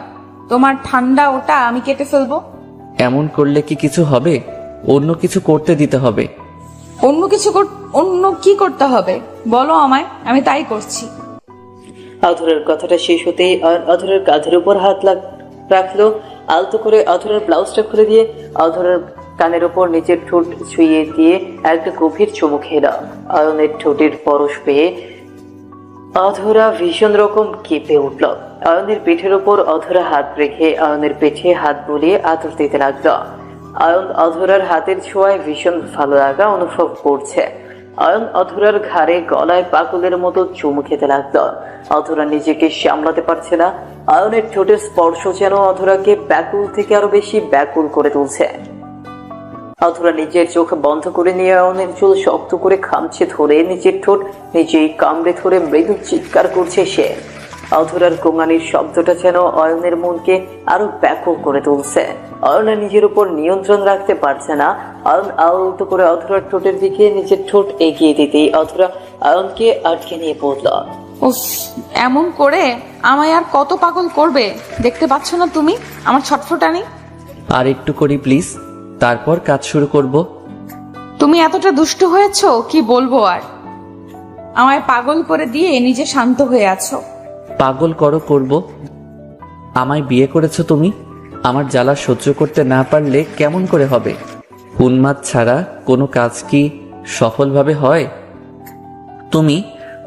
তোমার ঠান্ডা ওটা আমি কেটে ফেলবো? এমন করলে কি কিছু হবে? অন্য কিছু করতে দিতে হবে। অন্য কি করতে হবে বলো আমায়, আমি তাই করছি। অধরার কথাটা শেষ হতেই অধরার কাঁধের উপর হাত রাখলো। আলতো করে অধরার ব্লাউজটা খুলে দিয়ে অধরার কানের উপর নিচের ঠোঁট ছুঁয়ে দিয়ে একটা গভীর চুমু খেল। অয়নের ঠোঁটের পরশ পেয়ে অধরা ভীষণ রকম কেঁপে উঠল। অয়নের পিঠের উপর অধরা হাত রেখে অয়নের পিঠে হাত বুলিয়ে আদর দিতে লাগলো। অয়ন অধরার হাতের ছোঁয়ায় ভীষণ ভালো লাগা অনুভব করছে। অয়ন অধরার ঘাড়ে গলায় পাগলের মতো চুমু খেতে লাগলো। অধরা নিজেকে সামলাতে পারছে না। অয়নের ঠোঁটের স্পর্শ যেন অধরাকে ব্যাকুল থেকে আরো বেশি ব্যাকুল করে তুলছে। অধরা নিজের চোখ বন্ধ করে নিয়ে অয়নের চুল শক্ত করে খামচে ধরে নিজের ঠোঁট নিজেই কামড়ে ধরে মৃদু চিৎকার করছে সে। অধরার গোঙানির শব্দটা যেন অয়নের মনকে আরো ব্যাকুল করে তুলছে। অয়নের নিজের উপর নিয়ন্ত্রণ রাখতে পারছে না। অয়ন আলতো করে অধরার ঠোঁটের দিকে নিজের ঠোঁট এগিয়ে দিতেই অধরা অয়নকে আটকে নিয়ে পড়ল। উফ, এমন করে আমায় আর কত পাগল করবে? দেখতে পাচ্ছ না তুমি আমার ছটফটানি? আর একটু করি প্লিজ, তারপর কাজ শুরু করব। তুমি এতটা দুষ্ট হয়েছো কি বলবো আর। আমায় পাগল করে দিয়ে নিজে শান্ত হয়ে আছো। পাগল করব। আমায় বিয়ে করেছো তুমি, আমার জ্বালা সহ্য করতে না পারলে কেমন করে হবে? উন্মাদ ছাড়া কোনো কাজ কি সফলভাবে হয়? তুমি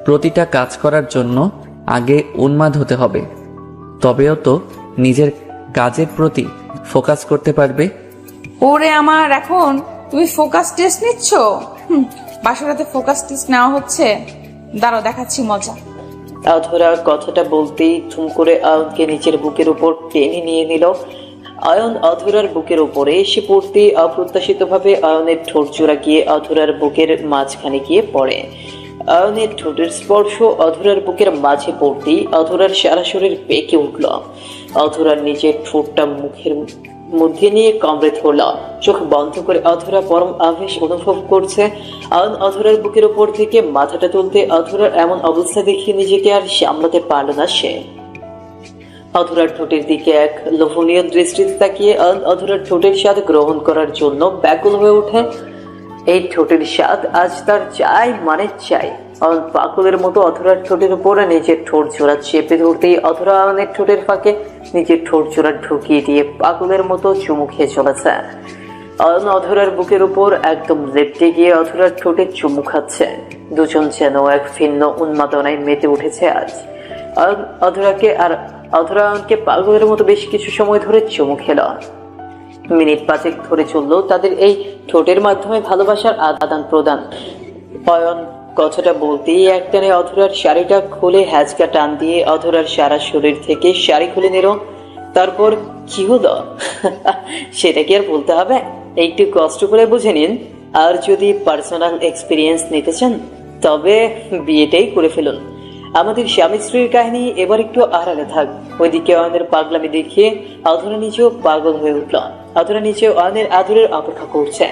প্রতিটা কাজ করার জন্য আগে উন্মাদ হতে হবে, তবেও তো নিজের কাজের প্রতি ফোকাস করতে পারবে। ওরে আমার, এখন তুমি ফোকাস টেস্ট নিচ্ছ? বাসরাতে ফোকাস টেস্ট নেওয়া হচ্ছে, দাঁড়াও দেখাচ্ছি মজা। অধরা কথাটা বলতেই ধুম করে অয়নকে নিচের বুকের উপর টেনে নিয়ে নিল। অয়ন অধরার বুকের উপরে এসে পড়তে অপ্রত্যাশিতভাবে অয়নের ঠোঁট জোড়া গিয়ে অধরার বুকের মাঝখানে গিয়ে পড়ে। অয়নের ঠোঁটের স্পর্শ অধরার বুকের মাঝে পড়তেই অধরার সারা শরীর বেঁকে উঠল। অধরার নিজের ঠোঁটটা মুখের মধ্যে নিয়ে কামড়ে ধরল। চোখ বন্ধ করে অধরা পরম আবেশ অনুভব করছে। অয়ন অধরার বুকের উপর থেকে মাথাটা তুলতে অধরার এমন অবস্থা দেখে নিজেকে আর সামলাতে পারল না সে। অধরার ঠোঁটের দিকে এক লোভনীয় দৃষ্টিতে তাকিয়ে অয়ন অধরার ঠোঁটের স্বাদ গ্রহণ করার জন্য ব্যাকুল হয়ে ওঠে। এই ঠোঁটের স্বাদ আজ তার চাই মানে চাই। অয়ন পাগলের মতো অধরার ঠোঁটের উপরে নিজের ঠোঁট জোড়া চেপে ধরতেই অধরা অয়নের ঠোঁটের ফাঁকে নিজের ঠোঁট জোড়া ঢুকিয়ে দিয়ে পাগলের মতো চুমু খেয়ে চলেছে। অয়ন অধরার বুকের উপর একদম লেপটে গিয়ে অধরার ঠোঁটে চুমু খাচ্ছে। দুজন যেন এক ভিন্ন উন্মাদনায় মেতে উঠেছে আজ। অয়ন অধরাকে আর অধরা অয়নকে পাগলের মতো বেশ কিছু সময় ধরে চুমু খেল। মিনিট 5 ধরে চললো তাদের এই ঠোঁটের মাধ্যমে ভালোবাসার আদান প্রদান। অয়ন কথাটা বলতেই একটানে অধরার শাড়িটা খুলে হ্যাচকা টান দিয়ে অধরার সারা শরীর থেকে শাড়ি খুলে নিল। তারপর কি হলো সেটা কি আর বলতে হবে? একটু কষ্ট করে বুঝে নিন। আর যদি পার্সোনাল এক্সপিরিয়েন্স নিতে চান তবে বিয়েটাই করে ফেলুন। আমাদের স্বামী স্ত্রীর কাহিনী এবার একটু আড়ালে থাক। ওইদিকে অয়নের পাগলামি দেখিয়ে অধরা নিজেও পাগল হয়ে উঠল। অধরা নিজেও অয়নের আদরের অপেক্ষা করছে।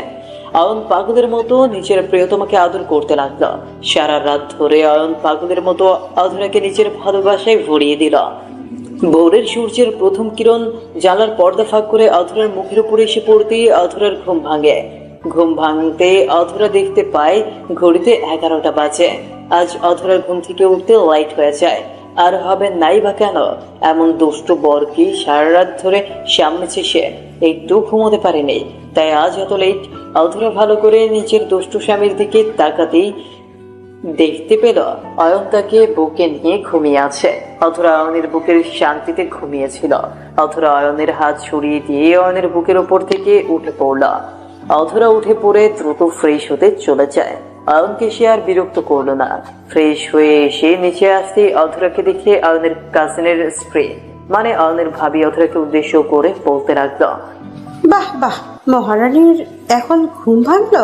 অয়ন পাগলের মতো নিজের প্রিয়তমাকে আদর করতে লাগলো। সারা রাত ধরে অয়ন পাগলের মতো অধরাকে নিজের ভালোবাসায় ভরিয়ে দিল। ভোরের সূর্যের প্রথম কিরণ জানলার পর্দা ফাঁক করে অধরার মুখের উপরে এসে পড়তেই অধরার ঘুম ভাঙে। ঘুম ভাঙতে অধরা দেখতে পায় ঘড়িতে 11টা বাজে। আজ অধরার ঘুম থেকে উঠতে লাইট হয়ে যায়। আর হবে নাই বা কেন? এমন দুষ্ট বর কি সারা রাত ধরে সামনেছে সে, একটু ঘুমোতে পারেনি। তাই আজ এত লেট। অধরা ভালো করে নিজের দুষ্ট স্বামীর দিকে তাকাতেই দেখতে পেল অয়ন তাকে বুকে নিয়ে ঘুমিয়ে আছে। অধরা অয়নের বুকের শান্তিতে ঘুমিয়েছিল। অধরা অয়নের হাত ছড়িয়ে দিয়ে অয়নের বুকের উপর থেকে উঠে পড়ল। অধরা উঠে পড়ে দ্রুত ফ্রেশ হতে চলে যায়। অয়নকে সে আর বিরক্ত করলো না। ফ্রেশ হয়ে এসে নিচে আসতে অধরাকে দেখে অয়নের কাজিনের স্প্রে মানে অয়নের ভাবি অধরাকে উদ্দেশ্য করে বলতে লাগলো, বাহ বাহ, মহারানীর এখন ঘুম ভাঙলো?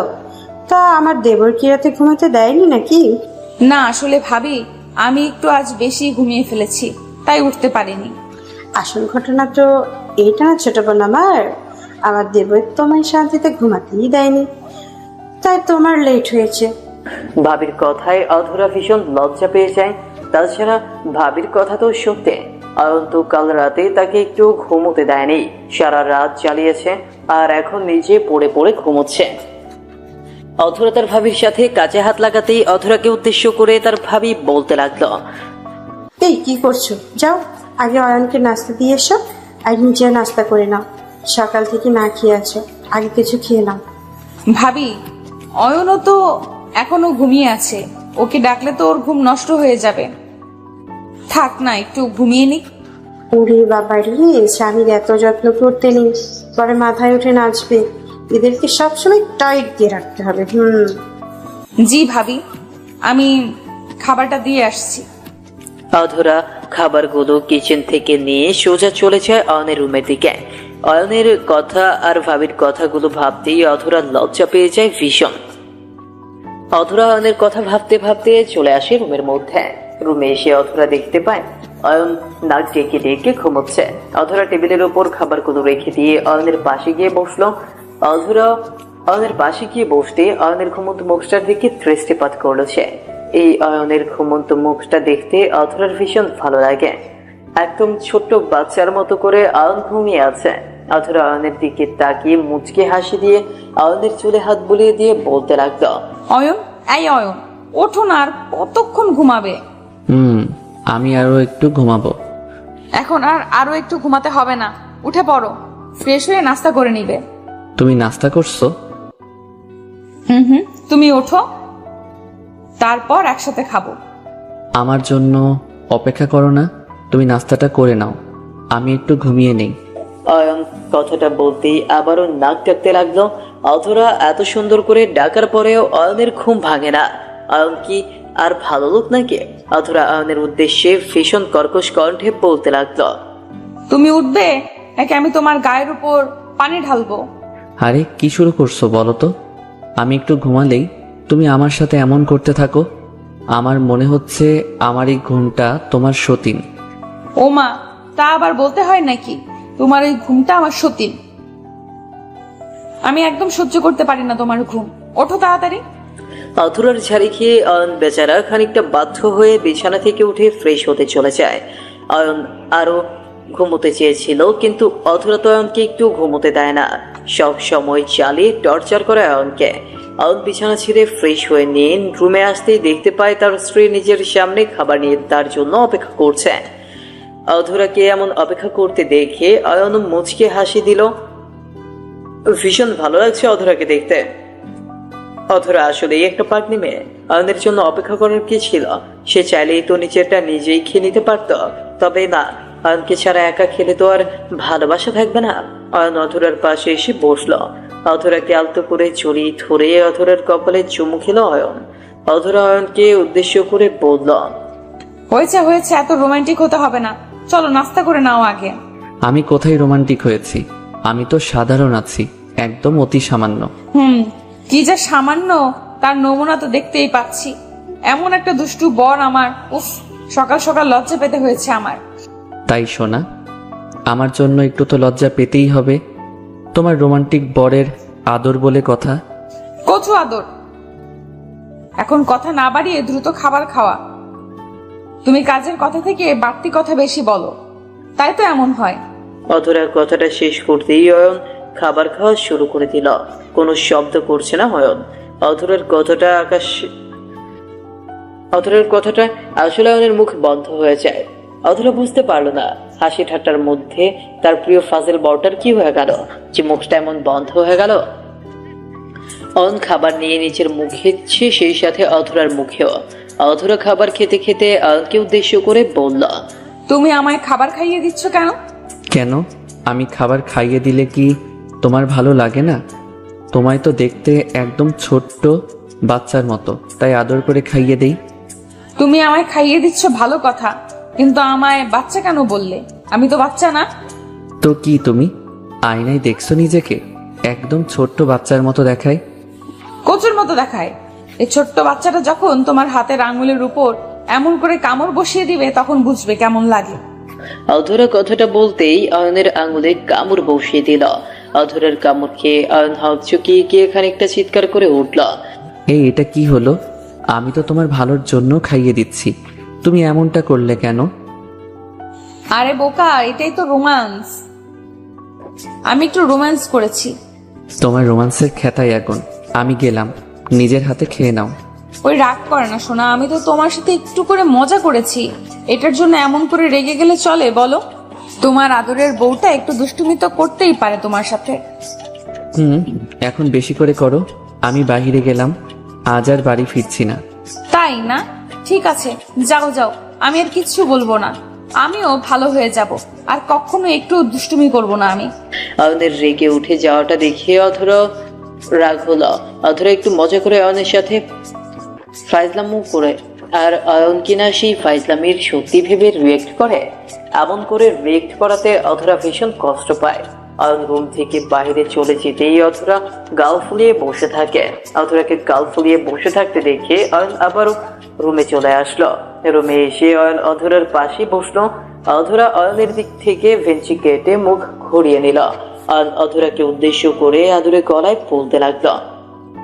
তা আমার দেবর কি রাতে ঘুমাতে দেয়নি নাকি? না আসলে ভাবি, আমি একটু আজ বেশি ঘুমিয়ে ফেলেছি, তাই উঠতে পারিনি। আসল ঘটনা তো এইটা না ছোট বোন, আমার দেবর তোমায় শান্তিতে ঘুমাতেই দেয়নি, তাই তোমার লেট হয়েছে। ভাবির কথায় অধরা ভীষণ লজ্জা পেয়ে যায়। তাছাড়া ভাবির কথা তো সত্যি। অয়ন তো কাল রাতে তাকে একটু ঘুমোতে দেয়নি, সারা রাত চালিয়েছে আর এখন নিজে পড়ে পড়ে ঘুমোচ্ছে। অধরা তার ভাবির সাথে কাজে হাত লাগাতেই অধরাকে উদ্দেশ্য করে তার ভাবি বলতে লাগলো, এই কি করছো? যাও আগে অয়নকে নাস্তা দিয়ে এসো, আর নিজেও নাস্তা করে নাও। সকাল থেকে না খেয়ে আছো, আগে কিছু খেয়ে নাও। ভাবি, অয়নও তো এখনো ঘুমিয়ে আছে, ওকে ডাকলে তো ওর ঘুম নষ্ট হয়ে যাবে। থাক না, একটু ঘুমিয়ে নিক। ওরে বাবা রে, স্বামীর এত যত্ন করতে নেই, পরে মাথায় উঠে নাচবে। এদেরকে সবসময় টাইট দিয়ে রাখতে হবে। জি ভাবি, আমি খাবারটা দিয়ে আসছি। অধরা খাবারগুলো কিচেন থেকে নিয়ে সোজা চলে যায় অয়নের রুমের দিকে। অয়নের কথা আর ভাবির কথাগুলো ভাবতেই অধরা লজ্জা পেয়ে যায় ভীষণ। অধরা অয়নের কথা ভাবতে ভাবতে চলে আসে রুমের মধ্যে। রুমে এসে অধরা দেখতে পায় অয়ন নাক ডেকে ডেকে ঘুমোচ্ছে। অধরা টেবিলের ওপর খাবারগুলো রেখে দিয়ে অয়নের পাশে গিয়ে বসলো। অধরা অয়নের পাশে গিয়ে বসতে অয়নের ঘুমন্ত মুখটার দিকে দৃষ্টিপাত করলো সে। এই অয়নের ঘুমন্ত মুখটা দেখতে অধরার ভীষণ ভালো লাগে। একদম ছোট্ট বাচ্চার মতো করে অয়ন ঘুমিয়ে আছে। অধরা অয়নের দিকে তাকিয়ে মুচকে হাসি দিয়ে অয়নের চুলে হাত বুলিয়ে দিয়ে বলতে লাগলো, অয়ন, এই অয়ন, ওঠো না, আর কতক্ষণ ঘুমাবে? আমি আরো একটু ঘুমাবো। এখন আর আরো একটু ঘুমাতে হবে না, উঠে পড়ো, ফ্রেশ হয়ে নাস্তা করে নিবে। তুমি নাস্তা করছো? তুমি ওঠো, তারপর একসাথে খাবো। আমার জন্য অপেক্ষা করো না, তুমি নাস্তাটা করে নাও, আমি একটু ঘুমিয়ে নেই। অয়ন কথাটা বলতেই আবারও নাক ডাকতে লাগলো। অধরা এত সুন্দর করে ডাকার পরেও অয়নের ঘুম ভাঙে না। অয়ন কি আর ভালো লোক নাকি? অধরা অয়নের উদ্দেশ্যে ভীষণ কর্কশ কণ্ঠে বলতে লাগলো, তুমি উঠবে নাকি আমি তোমার গায়ের উপর পানি ঢালবো? আরে কি শুরু করছো বলো তো? আমি একটু ঘুমালেই তুমি আমার সাথে এমন করতে থাকো। আমার মনে হচ্ছে আমার এই ঘুমটা তোমার সতীন। ও মা, তা আবার বলতে হয় নাকি? তোমার এই ঘুমটা আমার সতীন। আমি একদম সহ্য করতে পারি না তোমার ঘুম। ওঠো তাড়াতাড়ি। অধরার ঝাড়ি খেয়ে অয়ন বেচারা খানিকটা বাধ্য হয়ে বিছানা থেকে উঠে ফ্রেশ হতে চলে যায়। অয়ন আরো ঘুমোতে চেয়েছিল, কিন্তু অধরা তো অয়নকে একটু ঘুমোতে দেয় না। সব সময় চালিয়ে টর্চার করে অয়নকে। অয়ন বিছানা ছেড়ে ফ্রেশ হয়ে নিয়ে রুমে আসতেই দেখতে পায় তার স্ত্রী নিজের সামনে খাবার নিয়ে তার জন্য অপেক্ষা করছে। অধরাকে এমন অপেক্ষা করতে দেখে অয়ন মুচকে হাসি দিল। ভীষণ ভালো লাগছে অধরাকে দেখতে। অধরা আসলেই একটা পাগলি মেয়ে। অয়নের জন্য অপেক্ষা করার কি ছিল? সে চাইলেই তো নিজেরটা নিজেই খেয়ে নিতে পারত। তবে না, অয়নকে ছাড়া একা খেলে তো আর ভালোবাসা থাকবে না। অয়ন অধরার পাশে এসে বসলো। অধরাকে আলতো করে জড়িয়ে ধরে অধরার কপালে চুমু খেলো অয়ন। অধরা অয়নকে উদ্দেশ্য করে বলল, হয়েছে হয়েছে, এত রোমান্টিক হতে হবে না, চলো নাস্তা করে নাও আগে। আমি কোথায় রোমান্টিক হয়েছি? আমি তো সাধারণ আছি, একদম অতি সামান্য। কি যে সামান্য তার নমুনা তো দেখতেই পাচ্ছি। এমন একটা দুষ্টু বর আমার, উফ, সকাল সকাল লজ্জা পেতে হয়েছে আমার। তাই শোনা, আমার জন্য একটু তো লজ্জা পেতেই হবে। তোমার রোমান্টিক বরের আদর বলে কথা। কচু আদর। এখন কথা না বাড়িয়ে দ্রুত খাবার খাওয়া। তুমি কাজের কথা থেকে বাড়তি কথা বেশি বলো, তাই তো এমন হয়। অধরার কথাটা শেষ করতেই অয়ন খাবার খাওয়া শুরু করে দিল। কোনো শব্দ করছে না অয়ন। অধরার কথাটা আসলে অয়নের মুখ বন্ধ হয়ে যায়। অধরা বুঝতে পারলো না হাসি ঠাট্টার মধ্যে তার প্রিয় ফাজেল বরটার কি হয়ে গেল যে মুখটা এমন বন্ধ হয়ে গেল। অয়ন খাবার নিয়ে নিজের মুখে, সেই সাথে অধরার মুখেও। অধরা খাবার খেতে খেতে অয়নকে উদ্দেশ্য করে বলল, তুমি আমায় খাবার খাইয়ে দিচ্ছ কেন? কেন? আমি খাবার খাইয়ে দিলে কি তোমার ভালো লাগে না? তোমায় তো দেখতে একদম ছোট্ট বাচ্চার মতো, তাই আদর করে খাইয়ে দেই। তুমি আমায় খাইয়ে দিচ্ছ ভালো কথা, কিন্তু আমায় বাচ্চা কেন বললে? আমি তো বাচ্চা না। তো কি তুমি আয়নায় দেখছো নিজেকে? একদম ছোট্ট বাচ্চার মতো দেখায়। কচুর মতো দেখায়। এই ছোট্ট বাচ্চাটা যখন তোমার হাতের আঙুলের উপর এমন করে কামড় বসিয়ে দিবে তখন বুঝবে কেমন লাগে। অধরা কথাটা বলতেই অয়নের আঙুলে কামড় বসিয়ে দিল। অধরার কামড় খেয়ে অয়ন হকচকিয়ে গিয়ে খানিকটা চিৎকার করে উঠল। এই এটা কি হলো? আমি তো তোমার ভালোর জন্য খাইয়ে দিচ্ছি, তুমি এমনটা করলে কেন? আরে বোকা, এটাই তো রোম্যান্স। আমি একটু রোম্যান্স করেছি। তোমার রোমান্সের খেতাই এখন। আমি গেলাম, নিজের হাতে খেয়ে নাও। ওই রাগ করে না সোনা, আমি তো তোমার সাথে একটু করে মজা করেছি। এটার জন্য এমন করে রেগে গেলে চলে বলো? তোমার আদরের বউটা একটু দুষ্টুমি তো করতেই পারে তোমার সাথে। এখন বেশি করে করো। আমি বাহিরে গেলাম, আজ আর বাড়ি ফিরছি না। তাই না? ঠিক আছে, যাও যাও, আমি আর কিচ্ছু বলবো না। আমিও ভালো হয়ে যাব, আর কখনো একটু দুষ্টুমি করব না আমি। অয়নের রেগে উঠে যাওয়াটা দেখে অধরা রাগ হলো। অধরা একটু মজা করে অয়নের সাথে ফাইজলামও করে, আর অয়ন কিনা সেই ফাইজলামির সত্যি ভেবে রিয়েক্ট করে। এমন করে রিয়েক্ট করাতে অধরা ভীষণ কষ্ট পায়। অয়ন রুম থেকে বাইরে চলে যেতেই অধরা গাল ফুলিয়ে বসে থাকে। অধরাকে গাল ফুলিয়ে বসে থাকতে দেখে অয়ন আবারও রুমে চলে আসলো। রুমে এসে অয়ন অধরার পাশে বসলো। অধরা অয়নের দিক থেকে ভেঞ্চি কেটে মুখ ঘুরিয়ে নিল। অয়ন অধরাকে উদ্দেশ্য করে আদুরে গলায় বলতে লাগলো,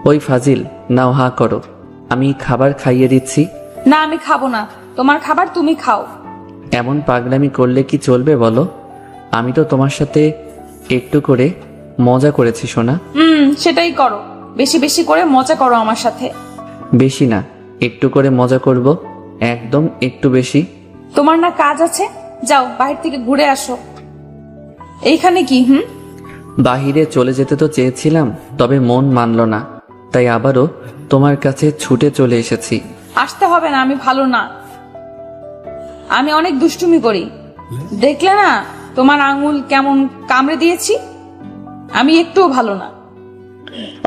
ওই ফাজিল, নাও হা করো, আমি খাবার খাইয়ে দিচ্ছি। না, আমি খাবো না, তোমার খাবার তুমি খাও। এমন পাগলামি করলে কি চলবে বলো? আমি তো তোমার সাথে একটু করে মজা করেছি সোনা। সেটাই করো, বেশি বেশি করে মজা করো আমার সাথে। বেশি না, একটু করে মজা করব, একদম একটু বেশি। তোমার না কাজ আছে, যাও বাহির থেকে ঘুরে আসো। এইখানে কি? বাহিরে চলে যেতে তো চেয়েছিলাম, তবে মন মানল না, তাই আবারও তোমার কাছে ছুটে চলে এসেছি। আসতে হবে না, আমি ভালো না। আমি অনেক দুষ্টুমি করি, দেখলে না তোমার আঙুল কেমন কামড়ে দিয়েছি। আমি একটুও ভালো না।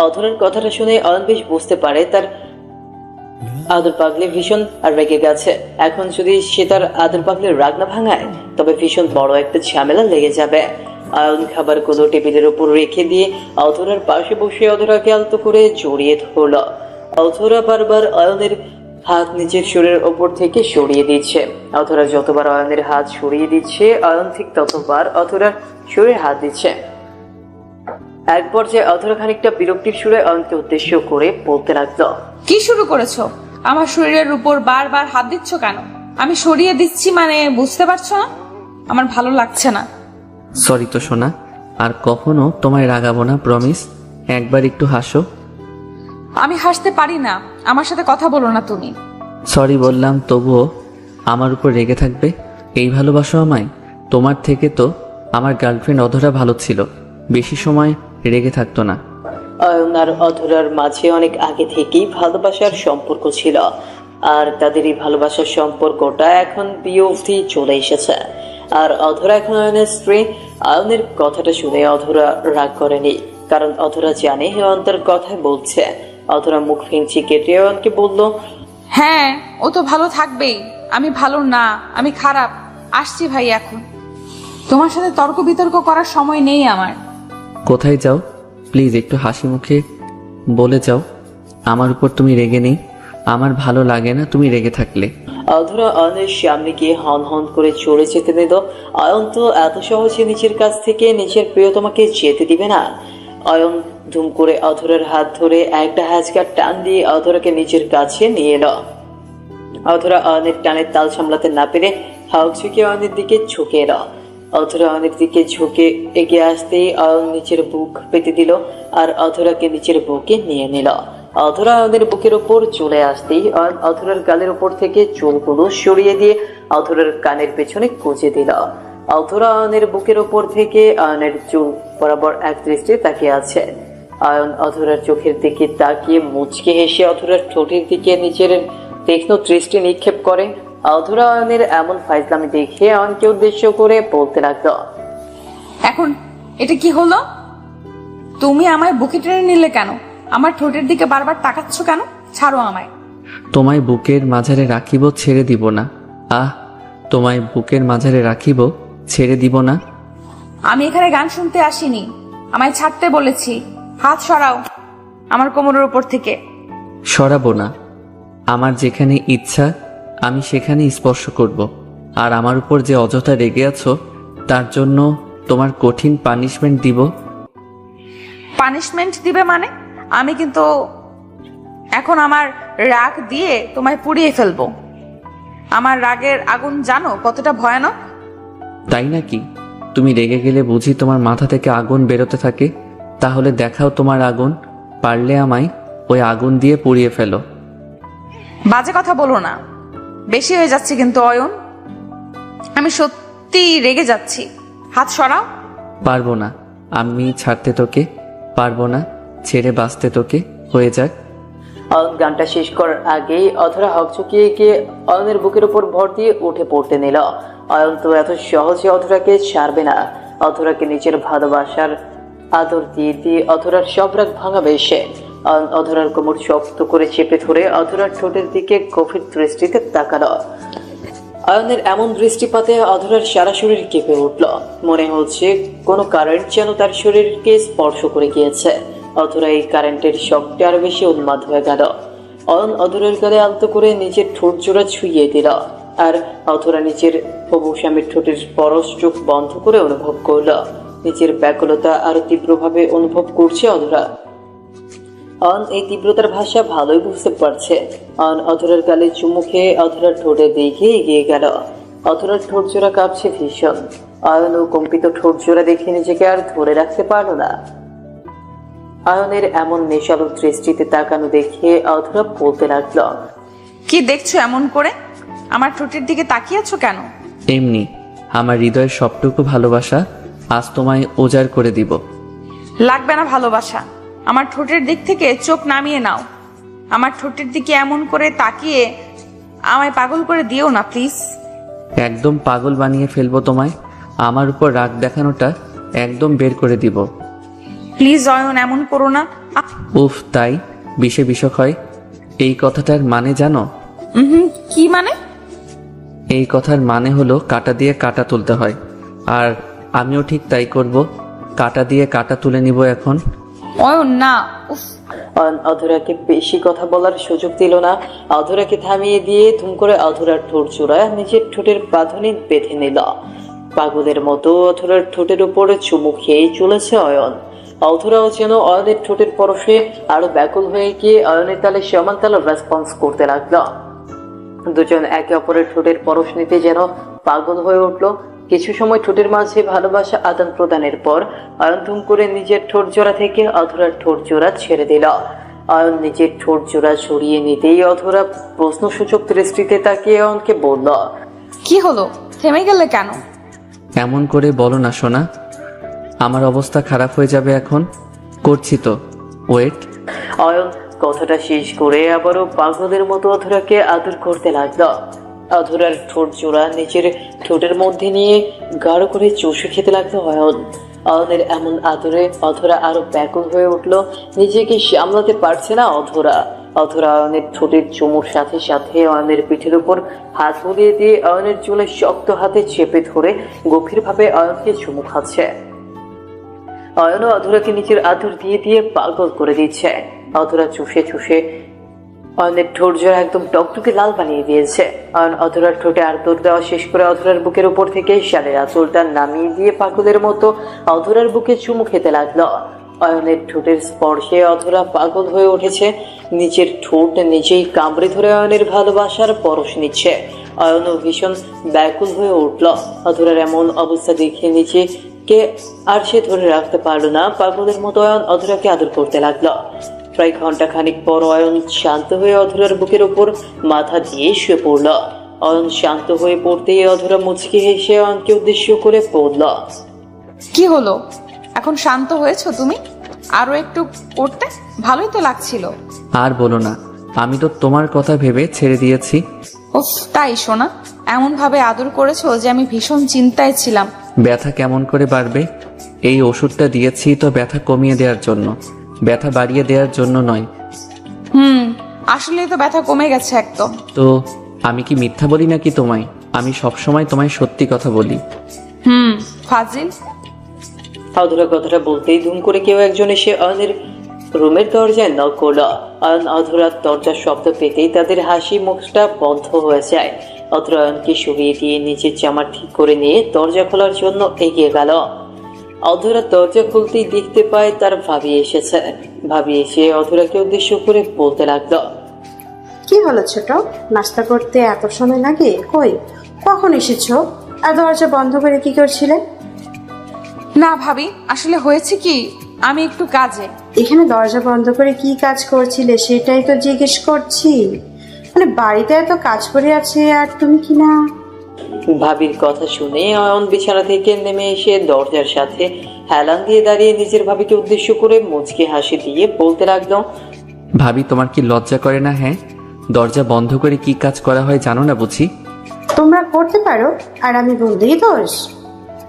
অধরার কথাটা শুনে অয়ন বেশ বুঝতে পারে তার আদর পাগলি ভীষণ রেগে গেছে। এখন যদি সে তার আদর পাগলির রাগ না ভাঙায়, তবে ভীষণ বড় একটা ঝামেলা লেগে যাবে। অয়ন খাবারগুলো টেবিলের উপর রেখে দিয়ে অধরার পাশে বসে অধরাকে আলতো করে জড়িয়ে ধরল। অধরা বারবার অয়নের হাত নিজের শরীরের ওপর থেকে সরিয়ে দিচ্ছে। অধরা যতবার অয়নের হাত সরিয়ে দিচ্ছে, অয়ন ঠিক ততবার অধরার শরীরে হাত দিচ্ছে। এক পর্যায়ে অধরা খানিকটা বিরক্তির সুরে অয়নকে উদ্দেশ্য করে বলতে লাগলো, কি শুরু করেছো? আমার শরীরের উপর বারবার হাত দিচ্ছ কেন? আমি সরিয়ে দিচ্ছি মানে বুঝতে পারছো না? আমার ভালো লাগছে না। সরি তো সোনা, আর কখনো তোমায় রাগাবো না, প্রমিস। একবার একটু হাসো। আমি হাসতে পারি না, আমার সাথে কথা বলো না তুমি। সরি বললাম, তবুও আমার উপর রেগে থাকবে? এই ভালোবাসো আমায়? তোমার থেকে তো আমার গার্লফ্রেন্ড অধরা ভালো ছিল, বেশি সময় রেগে থাকতো না। অয়ন আর অধরার মাঝে অনেক আগে থেকেই ভালোবাসার সম্পর্ক ছিল, আর তাদের এই ভালোবাসার সম্পর্কটা এখন বিয়ে অবধি চলে এসেছে। আর অধরা এখন অয়নের স্ত্রী। অয়নের কথাটা শুনে অধরা রাগ করেনি, কারণ অধরা জানে অয়ন তার কথাই বলছে। অধরা মুখ ফিঞ্চি কেটে অয়নকে বলল, হ্যাঁ, ও তো ভালো থাকবেই। আমি ভালো না, আমি খারাপ। আসছি ভাই এখন। তোমার সাথে তর্ক বিতর্ক করার সময় নেই আমার। কোথায় যাও? প্লিজ একটু হাসি মুখে বলে যাও, আমার উপর তুমি রেগে নেই। আমার ভালো লাগে না তুমি রেগে থাকলে। অধরা অয়নের সামনে গিয়ে হন হন করে চড়ে যেতে দিল। অয়ন তো এত সহজে নিজের কাছ থেকে নিজের প্রিয়তমাকে যেতে দিবে না। অয়ন ধুম করে অধরার হাত ধরে একটা হ্যাচকা টান দিয়ে অধরাকে নিজের কাছে নিয়ে এলো। অধরা অয়নের টানের তাল সামলাতে না পেরে হাউক ঝুঁকে অয়নের দিকে ঝুঁকে এলো। অধরা অয়নের দিকে ঝুঁকে এগিয়ে আসতেই অয়ন নিচের বুক পেতে দিল আর অধরাকে নিচের বুকে নিয়ে নিল। অধরা অয়নের বুকের উপর চলে আসতেই অয়ন অধরার গালের উপর থেকে চুলগুলো সরিয়ে দিয়ে অধরার কানের পেছনে গুঁজে দিল। অধরা অয়নের বুকের উপর থেকে অয়নের চুল বরাবর এক দৃষ্টিতে তাকিয়ে আছে। অয়ন অধরার চোখের দিকে তাকিয়ে মুচকে হেসে অধরার ঠোঁটের দিকে নিজের তীক্ষ্ণ দৃষ্টি নিক্ষেপ করে। অধরা অয়নের এমন ফাইজলামি দেখে অয়নকে উদ্দেশ্য করে বলতে লাগলো, এখন এটা কি হলো? তুমি আমায় বুকে টেনে নিলে কেন? আমার ঠোঁটের দিকে বারবার তাকাচ্ছ কেন? ছাড়ো আমায়। তোমায় বুকের মাঝারে রাখিব, ছেড়ে দিব না। আহ, তোমায় বুকের মাঝারে রাখিব, ছেড়ে দিব না। আমি এখানে গান শুনতে আসিনি, আমায় ছাড়তে বলেছি। হাত সরাও আমার কোমরের উপর থেকে। সরাবো না। আমার যেখানে ইচ্ছা আমি সেখানে স্পর্শ করব। আর আমার উপর যে অযথা রেগে আছো তার জন্য তোমার কঠিন পানিশমেন্ট দিব। পানিশমেন্ট দিবে মানে? আমি কিন্তু এখন আমার রাগ দিয়ে তোমায় পুড়িয়ে ফেলবো। আমার রাগের আগুন জানো কতটা ভয়ানক? তাই নাকি? তুমি রেগে গেলে বুঝি তোমার মাথা থেকে আগুন বেরোতে থাকে? তাহলে দেখাও তোমার আগুন, পারলে আমায় ওই আগুন দিয়ে পুড়িয়ে ফেলো। বাজে কথা বলো না, বেশি হয়ে যাচ্ছে কিন্তু অয়ন। আমি সত্যি রেগে যাচ্ছি। হাত সরাও। পারবো না, আমি ছাড়তে তোকে পারবো না, ছেড়ে বাঁচতে তোকে। হয়ে যাক। অয়ন গানটা শেষ করার আগেই অধরা হক চুকিয়ে গিয়ে অয়নের বুকের উপর ভর দিয়ে উঠে পড়তে নিল। অয়ন তো এত সহজে অধরাকে ছাড়বে না। অধরাকে নিজের ভালোবাসার আদর দিয়ে দিয়ে অধরার সব রাগ ভাঙাবে সে। অয়ন অধরার কোমর শক্ত করে চেপে ধরে অধরার ঠোঁটের দিকে গভীর দৃষ্টিতে তাকালো। অয়নের এমন দৃষ্টিপাতে অধরার সারা শরীর কেঁপে উঠল। মনে হচ্ছে কোনো কারেন্ট যেন তার শরীরকে স্পর্শ করে গিয়েছে। অধরা এই কারেন্টের শকটা আরো বেশি উন্মাদ হয়ে গেল। অয়ন অধরার গালে আলতো করে নিজের ঠোঁট জোড়া ছুঁয়ে দিল। আর অধরা নিজের হবু স্বামীর ঠোঁটের পরশ চোখ বন্ধ করে অনুভব করল। নিজের ব্যাকুলতা আরো তীব্রভাবে অনুভব করছে অধরা। অয়ন এই তীব্রতার ভাষা ভালোই বুঝতে পারছে। অয়ন অধরার গালে চুমু খেয়ে অধরার ঠোঁটের দিকে এগিয়ে গেল। অধরার ঠোঁট জোড়া কাঁপছে ভীষণ। অয়ন ও কম্পিত ঠোঁট জোড়া দেখে নিজেকে আর ধরে রাখতে পারল না। অয়নের এমন নেশালু দৃষ্টিতে তাকানো দেখে অধরা বলতে লাগলো, কি দেখছো এমন করে? আমার ঠোঁটের দিকে তাকিয়ে আছো কেন? এমনি আমার হৃদয়ের সবটুকু ভালোবাসা আজ তোমায় উজাড় করে দিব। লাগবে না ভালোবাসা। আমার ঠোঁটের দিক থেকে চোখ নামিয়ে নাও। আমার ঠোঁটের দিকে এমন করে তাকিয়ে আমায় পাগল করে দিও না প্লিজ। একদম পাগল বানিয়ে ফেলবো তোমায়। আমার উপর রাগ দেখানোটা একদম বের করে দিব। প্লিজ অয়ন, এমন করো না। উফ, তাই বিষে বিষক হয়। এই কথাটার মানে জানো? কি মানে? এই কথার মানে হলো কাঁটা দিয়ে কাঁটা তুলতে হয়। আর আমিও ঠিক তাই করব। কাঁটা দিয়ে কাঁটা তুলে নিব এখন। অয়ন না, উফ। অয়ন অধরাকে বেশি কথা বলার সুযোগ দিল না। অধরাকে থামিয়ে দিয়ে ধুম করে অধরার ঠোঁট জোড়া নিজের ঠোঁটের বাঁধনে বেঁধে নিল। পাগলের মতো অধরার ঠোঁটের উপরে চুমু খেয়েই চলেছে অয়ন। অধরাও যেন অয়নের ঠোঁটের পরশে আরো ব্যাকুল হয়ে গিয়ে অয়নের তালে সমান তালে রেসপন্স করতে লাগলো। দুজন একে অপরের ঠোঁটের পরশ নিতে যেন পাগল হয়ে উঠলো। কিছু সময় ঠোঁটের মাঝে ভালোবাসা আদান প্রদানের পর অয়ন ধুম করে নিজের ঠোঁট জোড়া থেকে অধরার ঠোঁট জোড়া ছেড়ে দিল। অয়ন নিজের ঠোঁট জোড়া সরিয়ে নিতেই অধরা প্রশ্নসূচক দৃষ্টিতে তাকিয়ে অয়নকে বলল, কি হলো? থেমে গেলে কেন? এমন করে বলো না সোনা, আমার অবস্থা খারাপ হয়ে যাবে এখন। করছি তো, ওয়েট। অয়ন কথাটা শেষ করে আবারও পাগলের মতো অধরাকে আদর করতে লাগলো। অধরার ঠোঁট জোড়া নিজের ঠোঁটের মধ্যে নিয়ে গাঢ় করে চষে খেতে লাগলো অয়ন। অয়নের এমন আদরে অধরা আরো ব্যাকুল হয়ে উঠলো। নিজেকে সামলাতে পারছে না অধরা। অধরা অয়নের ঠোঁটের চুমুর সাথে সাথে অয়নের পিঠের উপর হাত বুলিয়ে দিয়ে অয়নের চুলে শক্ত হাতে চেপে ধরে গভীরভাবে অয়নকে চুমু খাচ্ছে। অয়নও অধরাকে নিজের আদর দিয়ে দিয়ে পাগল করে দিচ্ছে। অধরা চুষে চুষে অয়নের ঠোঁট জোড়া একদম টকটকে লাল বানিয়ে দিয়েছে। অয়ন অধরার ঠোঁটে আদর দেওয়া শেষ করে অধরার বুকের উপর থেকে শালের আঁচলটা নামিয়ে দিয়ে পাগলের মতো অধরার বুকে চুমু খেতে লাগলো। অয়নের ঠোঁটের স্পর্শে অধরা পাগল হয়ে উঠেছে। নিজের ঠোঁট নিজেই কামড়ে ধরে অয়নের ভালোবাসার পরশ নিচ্ছে। অয়নও ভীষণ ব্যাকুল হয়ে উঠল। অধরার এমন অবস্থা দেখে নিজেকে আর সে ধরে রাখতে পারলো না। পাগলের মতো অয়ন অধরাকে আদর করতে লাগলো। প্রায় ঘন্টা খানিক পর অয়ন শান্ত হয়ে অধরার বুকের উপর মাথা দিয়ে শুয়ে পড়ল। অয়ন শান্ত হয়ে পড়তেই অধরা মুচকি হেসে অয়নকে উদ্দেশ্য করে পড়ল, কি হলো? এখন শান্ত হয়েছো তুমি? আরো একটু করতে ভালোই তো লাগছিল। আর বলো না, আমি তো তোমার কথা ভেবে ছেড়ে দিয়েছি। উফ, তাই শোনা, এমন ভাবে আদর করেছো যে আমি ভীষণ চিন্তায় ছিলাম। ব্যথা কেমন করে বাড়বে? এই ওষুধটা দিয়েছি তো ব্যথা কমিয়ে দেওয়ার জন্য, ব্যথা বাড়িয়ে দেওয়ার জন্য নয়। আসলে তো ব্যথা কমে গেছে একদম। তো আমি কি মিথ্যা বলি নাকি তোমায়? আমি সবসময় তোমায় সত্যি কথা বলি। ফাজিল। অধরা কথাটা বলতেই ধুম করে কেউ একজন এসে অয়নের রুমের দরজায় নক করলো। অয়ন অধরার দরজার শব্দ পেতেই তাদের হাসি মুখটা বন্ধ হয়ে যায়। অধরা অয়নকে সরিয়ে দিয়ে নিচের জামা ঠিক করে নিয়ে দরজা খোলার জন্য এগিয়ে গেল। অধরা দরজা খুলতেই দেখতে পায় তার ভাবি এসেছে। ভাবি এসে অধরাকে উদ্দেশ্য করে বলতে লাগলো, কি হলো ছোট? নাস্তা করতে এত সময় লাগে? কই, কখন এসেছো? আর দরজা বন্ধ করে কি করছিলে? না ভাবি, আসলে হয়েছে কি, আমি একটু কাজে। এখানে দরজা বন্ধ করে কি কাজ করছিলে সেটাই তো জিজ্ঞেস করছি। মানে বাড়িতে এত কাজ করে আছে আর তুমি কি না? ভাবির কথা শুনে অয়ন বিছানা থেকে নেমে এসে দরজার সাথে হেলান দিয়ে দাঁড়িয়ে নিজের ভাবিকে উদ্দেশ্য করে মুচকি হাসি দিয়ে বলতে লাগলো, ভাবি, তোমার কি লজ্জা করে না? হ্যাঁ, দরজা বন্ধ করে কি কাজ করা হয় জানো না বুঝি? তোমরা করতে পারো আর আমি বলতেই দোষ?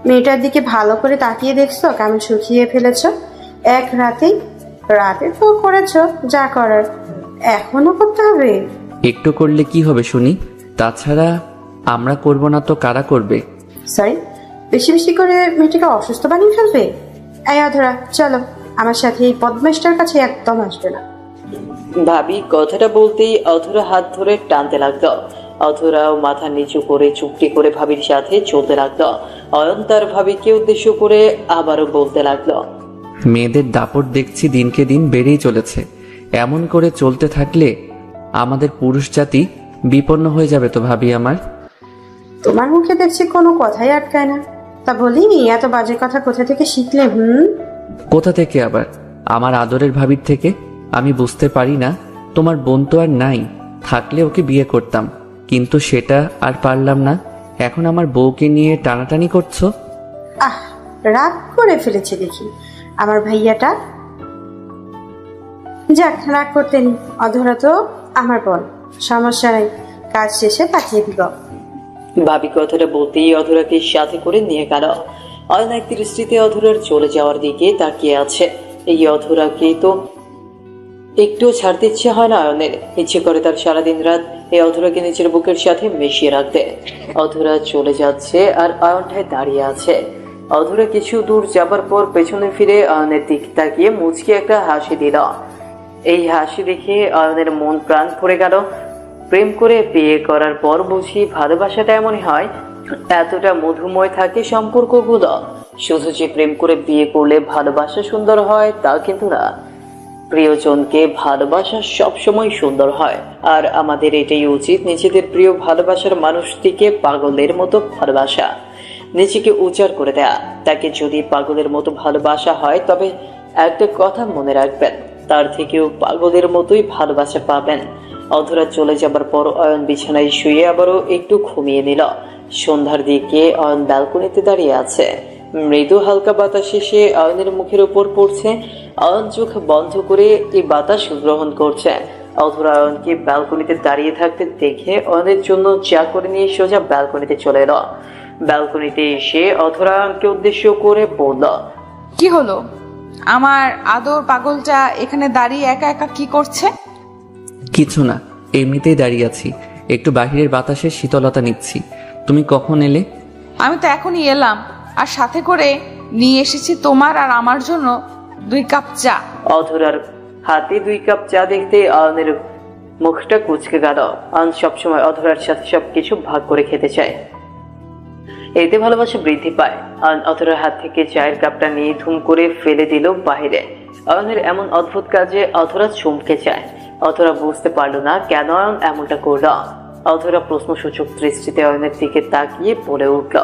মেয়েটার দিকে ভালো করে তাকিয়ে দেখছো কেমন শুকিয়ে ফেলেছো এক রাতেই? রাতে তো করেছো যা করার, এখনো করতে হবে? একটু করলে কি হবে শুনি? তাছাড়া আমরা করব না তো কারা করবে? সরি, বেশি বেশি করে মেয়েটাকে অসুস্থ বানিয়ে ফেলবে। এই অধরা, চলো আমার সাথে এই বদমাইশটার কাছে একদম আসবে না। ভাবি কথাটা বলতেই অধরা হাত ধরে টানতে লাগলো। অধরাও মাথা নিচু করে চুপটি করে ভাবির সাথে চলতে লাগলো। অয়ন তার ভাবিকে উদ্দেশ্য করে আবারও বলতে লাগলো, মেয়েদের দাপট দেখছি দিনকে দিন বেড়েই চলেছে। এমন করে চলতে থাকলে আমাদের পুরুষ জাতি বিপন্ন হয়ে যাবে তো ভাবি আমার। তোমার মুখে দেখছি কোনো কথাই আটকায় না। তা বলি, এত বাজে কথা কোথা থেকে শিখলে? কোথা থেকে আবার? আমার আদরের ভাবির থেকে। আমি বুঝতে পারি না, তোমার বোন তো আর নাই, থাকলে ওকে বিয়ে করতাম, কিন্তু সেটা আর পারলাম না। এখন আমার বউকে নিয়ে টানাটানি করছো। আহ, রাগ করে ফেলেছে দেখি আমার ভাইয়াটা। যাক, রাগ করতে নি, অধরা তো আমার বোন, সমস্যা নাই, কাজ শেষে পাঠিয়ে দিব। ভাবি কথাটা বলতেই অধরাকে সাথে করে নিয়ে গেল। অয়ন এক দৃষ্টিতে অধরার চলে যাওয়ার দিকে তাকিয়ে আছে। এই অধরাকে তো একটুও ছাড়তে ইচ্ছে হয় না অয়নের। ইচ্ছে করে তার সারাদিন রাত এই অধরাকে নিজের বুকের সাথে মিশিয়ে রাখতে। অধরা চলে যাচ্ছে আর অয়নটায় দাঁড়িয়ে আছে। অধরা কিছু দূর যাবার পর পেছনে ফিরে অয়নের দিক তাকিয়ে মুচকি একটা হাসি দিল। এই হাসি দেখে অয়নের মন প্রাণ ভরে গেল। প্রেম করে বিয়ে করার পর বুঝি ভালোবাসাটা এমনই হয়, এতটা মধুময় থাকে সম্পর্কগুলো। শুধু যে প্রেম করে বিয়ে করলে ভালোবাসা সুন্দর হয় তা কিন্তু না। প্রিয়জনকে ভালোবাসা সবসময় সুন্দর হয়, আর আমাদের এটাই উচিত, নিজেদের প্রিয় ভালোবাসার মানুষটিকে পাগলের মতো ভালোবাসা, নিজেকে উজাড় করে দেয়া। তাকে যদি পাগলের মতো ভালোবাসা হয় তবে একটা কথা মনে রাখবেন, তার থেকেও পাগলের মতোই ভালোবাসা পাবেন। অধরা চলে যাবার পর অয়ন বিছানায় শুয়ে আবারও একটু ঘুমিয়ে নিল। সন্ধ্যার দিকে অয়ন ব্যালকনিতে দাঁড়িয়ে আছে। মৃদু হালকা বাতাস এসে অয়নের মুখের উপর পড়ছে। অয়ন চোখ বন্ধ করে এই বাতাস গ্রহণ করছে। অধরা অয়নকে ব্যালকনিতে দাঁড়িয়ে থাকতে দেখে অয়নের জন্য চা করে নিয়ে সোজা ব্যালকনিতে চলে এলো। ব্যালকনিতে এসে অধরা অয়নকে উদ্দেশ্য করে বলল, কি হলো? আমার আদর পাগলটা এখানে দাঁড়িয়ে একা একা কি করছে? কিছু না, এমনিতেই দাঁড়িয়ে আছি, একটু বাহিরের বাতাসের শীতলতা নিচ্ছি। তুমি কখন এলে? আমি তো এখনই এলাম, আর সাথে করে নিয়ে এসেছি তোমার আর আমার জন্য 2 কাপ চা। অধরার হাতে 2 কাপ চা দেখতে অয়নের মুখটা কুঁচকে গেল। অয়ন সবসময় অধরার সাথে সবকিছু ভাগ করে খেতে চায়, এতে ভালোবাসা বৃদ্ধি পায়। অয়ন অধরার হাত থেকে চায়ের কাপটা নিয়ে ধুম করে ফেলে দিল বাহিরে। অয়নের এমন অদ্ভুত কাজে অধরা চমকে যায়। অধরা বুঝতে পারলো না কেন অয়ন এমনটা করল। অধরা প্রশ্নসূচক দৃষ্টিতে অয়নের দিকে তাকিয়ে বলে উঠল,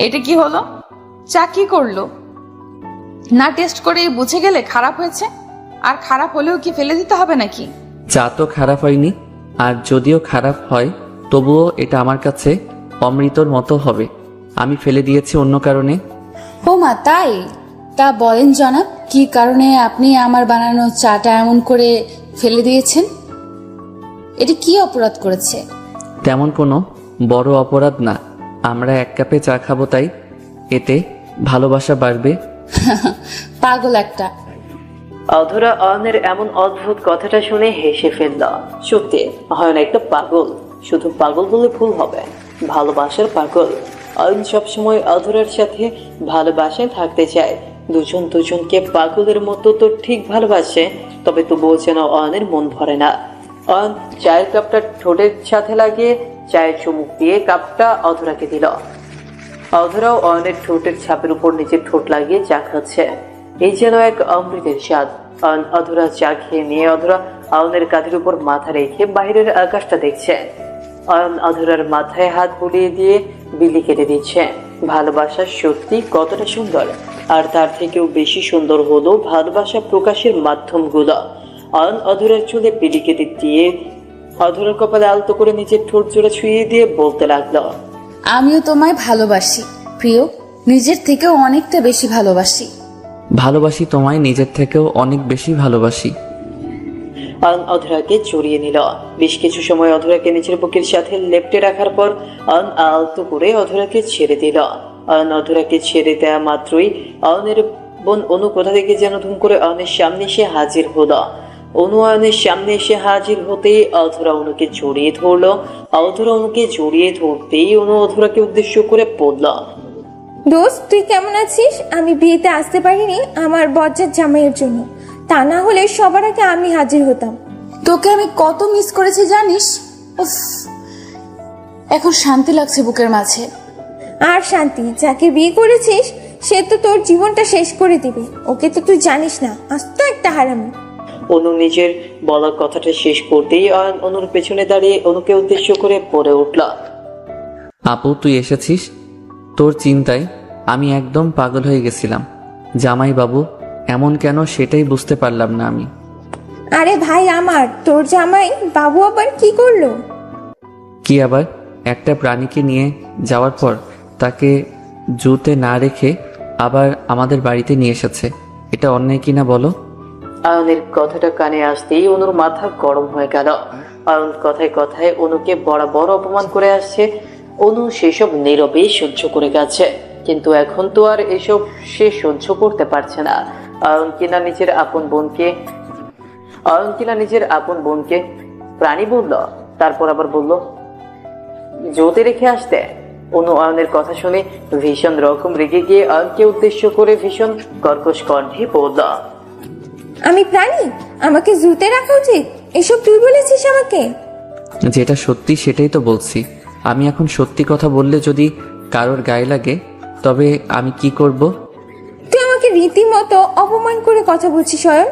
এটা কি হলো? চা কি করলো? না টেস্ট করে বুঝে গেলে খারাপ হয়েছে? আর খারাপ হলেও কি ফেলে দিতে হবে নাকি? চা তো খারাপ হয়নি, আর যদিও খারাপ হয় তবুও এটা আমার কাছে অমৃতর মতো হবে। আমি ফেলে দিয়েছি অন্য কারণে। ও মা, তাই? তা বলেন জনাব, কি কারণে আপনি আমার বানানো চাটা এমন করে ফেলে দিয়েছেন? এটি কি অপরাধ করেছে? তেমন কোনো বড় অপরাধ না, আমরা 1 কাপে চা খাবো, তাই এতে ভালোবাসা বাড়বে। পাগল একটা। অধরা অয়নের এমন অদ্ভুত কথাটা শুনে হেসে ফেলল। সত্যি অয়ন একটা পাগল, শুধু পাগল বলে ভুল হবে, ভালোবাসার পাগল। অয়ন সবসময় অধরার সাথে ভালোবাসায় থাকতে চায়। দুজন দুজনকে পাগলের মতো তো ঠিক ভালোবাসে, তবে তবুও যেন অয়নের মন ভরে না। অয়ন চায়ের কাপটা ঠোঁটের সাথে লাগিয়ে চায়ের চুমুক দিয়ে কাপটা অধরাকে দিল। অধরাও অয়নের ঠোঁটের ছাপের উপর নিজের ঠোঁট লাগিয়ে চা খাচ্ছে। এই যেন এক অমৃতের স্বাদ। অয়ন অধরা চা খেয়ে নিয়ে অধরা অয়নের কাঁধের উপর মাথা রেখে বাইরের আকাশটা দেখছে। অয়ন অধরার মাথায় হাত বুলিয়ে দিয়ে বিলি কেটে দিচ্ছে। ভালোবাসা সত্যি কতটা সুন্দর, আর তার থেকেও বেশি সুন্দর হলো ভালোবাসা প্রকাশের মাধ্যমগুলো। অয়ন অধরার চুলে বিলি কেটে দিয়ে অধরার কপালে আলতো করে নিজের ঠোঁট জোড়া ছুঁয়ে দিয়ে বলতে লাগলো, আমিও তোমায় ভালোবাসি প্রিয়, নিজের থেকেও অনেকটা বেশি ভালোবাসি। ভালোবাসি তোমায় নিজের থেকেও অনেক বেশি ভালোবাসি। অয়ন অধরাকে জড়িয়ে নিল। বেশ কিছু সময় অধরাকে নিজের বুকের সাথে লেপ্টে রাখার পর অয়ন আলতো করে অধরাকে ছেড়ে দিল। অয়ন অধরাকে ছেড়ে দেওয়া মাত্রই অয়নের বোন অনু কোথা থেকে যেন ধুম করে অয়নের সামনে এসে হাজির হলো। অনু অয়নের সামনে এসে হাজির হতেই অধরা অনুকে জড়িয়ে ধরলো। অধরা অনুকে জড়িয়ে ধরতেই অনু অধরাকে উদ্দেশ্য করে বলল, দোস্ত, তুই কেমন আছিস? আমি বিয়েতে আসতে পারিনি আমার বজ্জাত জামাইয়ের জন্য, তা না হলে সবার আগে আমি হাজির হতাম। তোকে আমি কত মিস করেছি জানিস? উফ, এখন শান্তি লাগছে বুকের মাঝে। আর শান্তি, যাকে বিয়ে করেছিস সে তো তোর জীবনটা শেষ করে দিবে। ওকে তো তুই জানিস না, আস্ত একটা হারামি। অনু নিজের বলা কথাটা শেষ করতেই অয়ন অনুর পেছনে দাঁড়িয়ে অনুকে উদ্দেশ্য করে পড়ে উঠল। আপু তুই এসেছিস? তোর চিন্তায় আমি একদম পাগল হয়ে গেছিলাম। জামাই বাবু এমন কেন সেটাই বুঝতে পারলাম না আমি। আরে ভাই আমার, তোর জামাই বাবু আবার কি করলো? কি আবার? একটা প্রাণীকে নিয়ে যাওয়ার পর তাকে জুতে না রেখে আবার আমাদের বাড়িতে নিয়ে এসেছে। এটা অন্যায় কিনা বলো? অয়নের কথাটা কানে আসতেই অনুর মাথা গরম হয়ে গেল। অয়ন কথায় কথায় অনুকে বরাবর অপমান করে আসছে। অনু সেসব নীরবে সহ্য করে গেছে, কিন্তু এখন তো আর এসব সে সহ্য করতে পারছে না। অয়ন কিনা নিজের আপন বোনকে প্রাণী বলল, তারপর আবার বলল জোতে রেখে আসতে। অনু অয়নের কথা শুনে ভীষণ রকম রেগে গিয়ে অয়নকে উদ্দেশ্য করে ভীষণ কর্কশ কণ্ঠে বলল, আমি প্রাণী? আমাকে জুতে রাখা উচিত? এসব তুই বলেছিস আমাকে? যেটা সত্যি সেটাই তো বলছি। আমি এখন সত্যি কথা বললে যদি কারোর গায়ে লাগে তবে আমি কি করব? তুই আমাকে রীতিমতো অপমান করে কথা বলছিস অয়ন।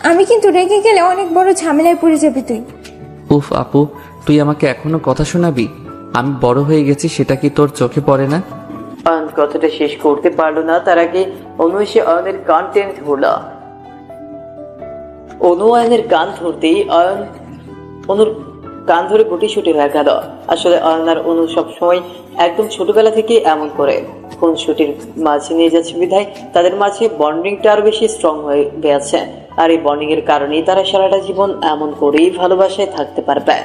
আমি কিন্তু রেগে গেলে অনেক বড় ঝামেলায় পড়ে যাবি তুই। উফ আপু, তুই আমাকে এখনো কথা শোনাবি? আমি বড় হয়ে গেছি, সেটা কি তোর চোখে পড়ে না? অয়ন কথাটা শেষ করতে পারলো না, তার আগে অনু এসে অয়নের কান টেনে ধরল। অনু অয়নের কান ধরতেই অয়ন অনুর কান ধরে গুটিসুটি হয়ে গেল। আসলে অয়ন আর অনু সবসময় একদম ছোটবেলা থেকে এমন করে কোন ছুটির মাঝে নিয়ে যাচ্ছে বিধায় তাদের মাঝে বন্ডিংটা আরো বেশি স্ট্রং হয়ে গেছে। আর এই বন্ডিং এর কারণেই তারা সারাটা জীবন এমন করেই ভালোবাসায় থাকতে পারবে।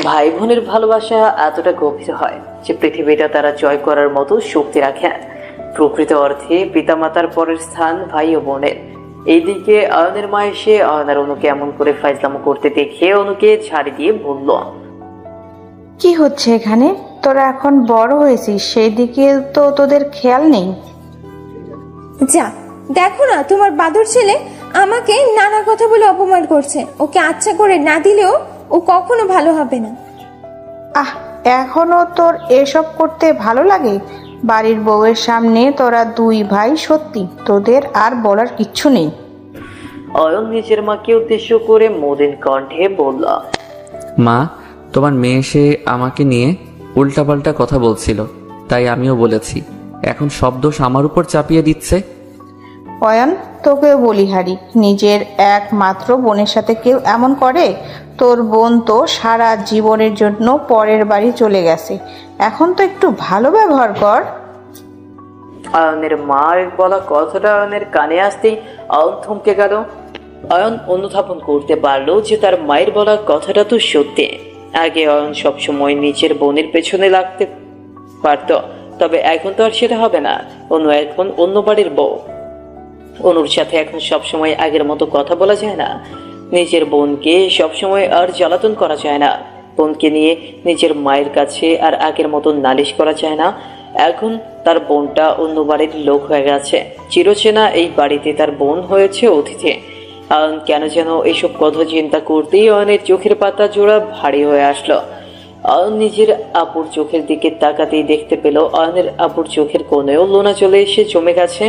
ভাই বোনের ভালোবাসা এতটা গভীর হয় যে পৃথিবীটা তারা জয় করার মতো শক্তি রাখে। প্রকৃত অর্থে পিতামাতার পরের স্থান ভাই ও বোনের। এইদিকে অয়নের মা এসে অয়ন আর অনুকে এমন করে ফাইজলামো করতে দেখে অনুকে ছাড়ি দিয়ে বলল, কি হচ্ছে এখানে? তোরা এখন বড় হয়েছিস, সেই দিকে তো তোদের খেয়াল নেই। যা দেখো না, তোমার বাদর ছেলে আমাকে নানা কথা বলে অপমান করছে। ওকে আচ্ছা করে না দিলেও ও কখনো ভালো হবে না। আহ, এখনো তোর এসব করতে ভালো লাগে? বাড়ির বউয়ের সামনে তোরা দুই ভাই, সত্যি তোদের আর বলার কিচ্ছু নেই। অয়ন নিজের মাকে উদ্দেশ্য করে মলিন কণ্ঠে বলল, মা, তোমার মেয়ে এসে আমাকে নিয়ে উল্টাপাল্টা কথা বলছিল, তাই আমিও বলেছি। এখন সব দোষ আমার উপর চাপিয়ে দিচ্ছে। অয়ন, তোকেও বলি হারি, নিজের একমাত্র বোনের সাথে কেউ এমন করে? তোর বোন তো সারা জীবনের জন্য পরের বাড়ি চলে গেছে, এখন তো একটু ভালো ব্যবহার কর। অয়নের মার বলা কথাটা অয়নের কানে আসতেই অয়ন থমকে গেল। অয়ন অনুধাবন করতে পারলো যে তার মায়ের বলা কথাটা তো সত্যি। আগে অয়ন সবসময় নিজের বোনের পেছনে লাগতে পারত, তবে এখন তো আর সেটা হবে না। অনু এখন অন্য বাড়ির বউ। অনুর সাথে এখন সবসময় আগের মতো কথা বলা যায় না। নিজের বোনকে সবসময় আর জ্বালাতন করা যায় না। বোনকে নিয়ে নিজের মায়ের কাছে আর আগের মতো নালিশ করা যায় না। এখন তার বোনটা অন্য বাড়ির লোক হয়ে গেছে। চিরচেনা এই বাড়িতে তার বোন হয়েছে অতিথি। অয়ন কেন যেন এইসব কথা চিন্তা করতেই অয়নের চোখের পাতা জোড়া ভারী হয়ে আসলো। অয়ন নিজের আপুর চোখের দিকে তাকাতেই দেখতে পেল অয়নের আপুর চোখের কোণেও লোনা চলে এসে জমে গেছে।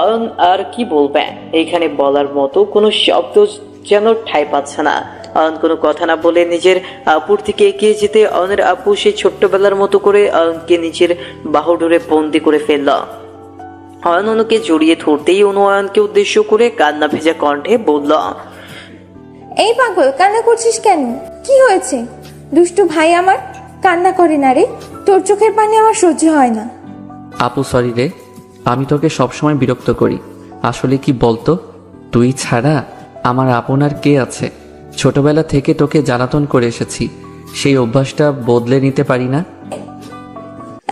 অয়ন আর কি বলবে, এইখানে বলার মতো কোনো শব্দ যেন ঠাঁই পাচ্ছে না। অয়ন কোনো কথা না বলে নিজের আপুর থেকে এগিয়ে যেতে অয়নের আপু সেই ছোট্টবেলার মতো করে অয়নকে নিজের বাহুডোরে বন্দি করে ফেলল। অয়ন অনুকে জড়িয়ে ধরতেই অনু অয়নকে উদ্দেশ্য করে কান্না ভেজা কণ্ঠে বলল, এই পাগল, কান্না করছিস কেন? কি হয়েছে? দুষ্টু ভাই আমার, কান্না করে না রে। তোর চোখের পানি আমার সহ্য হয় না। আপু সরি রে, আমি তোকে সবসময় বিরক্ত করি। আসলে কি বলতো, তুই ছাড়া আমার আপনার কে আছে? ছোটবেলা থেকে তোকে জ্বালাতন করে এসেছি, সেই অভ্যাসটা বদলে নিতে পারি না।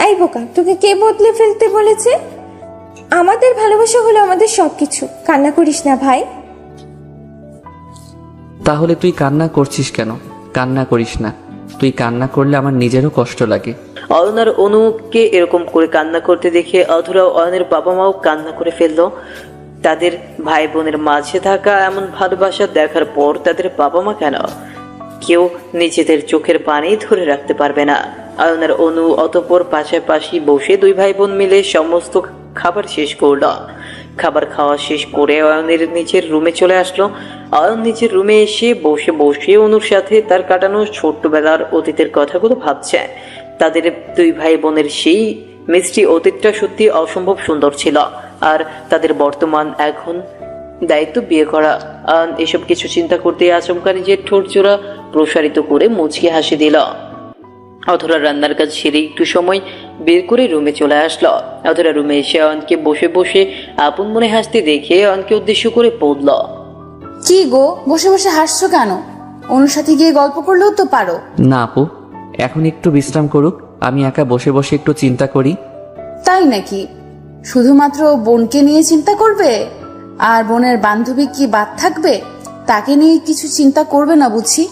এই বোকা, তোকে কে বদলে ফেলতে বলেছে? আমাদের ভালোবাসা হলো আমাদের সবকিছু। কান্না করিস না ভাই। তাহলে তুই কান্না করছিস কেন? কান্না করিস না। তুই কান্না করলে আমার নিজেরও কষ্ট লাগে। অয়ন আর অনুকে এরকম করে কান্না করতে দেখে অধরা অয়নের বাবা মাও কান্না করে ফেললো। তাদের ভাই বোনের মাঝে থাকা এমন ভালোবাসা দেখার পর তাদের বাবা মা কেন কেউ নিজেদের চোখের পানি ধরে রাখতে পারবে না। অয়নের অনু অতঃপর পাশাপাশি বসে দুই ভাই বোন মিলে সমস্ত খাবার শেষ করলো। খাবার খাওয়া শেষ করে অয়নের নিজের রুমে চলে আসলো। অয়ন নিজের রুমে এসে বসে বসে অনুর সাথে তার কাটানো ছোট্টবেলার অতীতের কথাগুলো ভাবছে। তাদের দুই ভাই বোনের সেই মিষ্টি অতীতটা সত্যি অসম্ভব সুন্দর ছিল। আর তাদের বর্তমান এখন দায়িত্ব বিয়ে করা। অয়ন এসব কিছু চিন্তা করতে আচমকা নিজের ঠোঁট জোড়া প্রসারিত করে মুচকি হাসি দিল। অধরা রান্নার কাজ সেরে একটু সময় বের করে রুমে চলে আসলো। অধরা রুমে এসে অয়নকে বসে বসে আপন মনে হাসতে দেখে অয়নকে উদ্দেশ্য করে বলল, কি গো, বসে বসে হাসছো কেন? অনুর সাথে গিয়ে গল্প করলেও তো পারো। না আপু, এখন একটু বিশ্রাম করুক, আমি একা বসে বসে একটু চিন্তা করি। তাই নাকি? শুধুমাত্র বোনকে নিয়ে চিন্তা করবে? আর বোনের বান্ধবী কি বাদ থাকবে? তাকে নিয়ে কিছু চিন্তা করবে না বুঝি?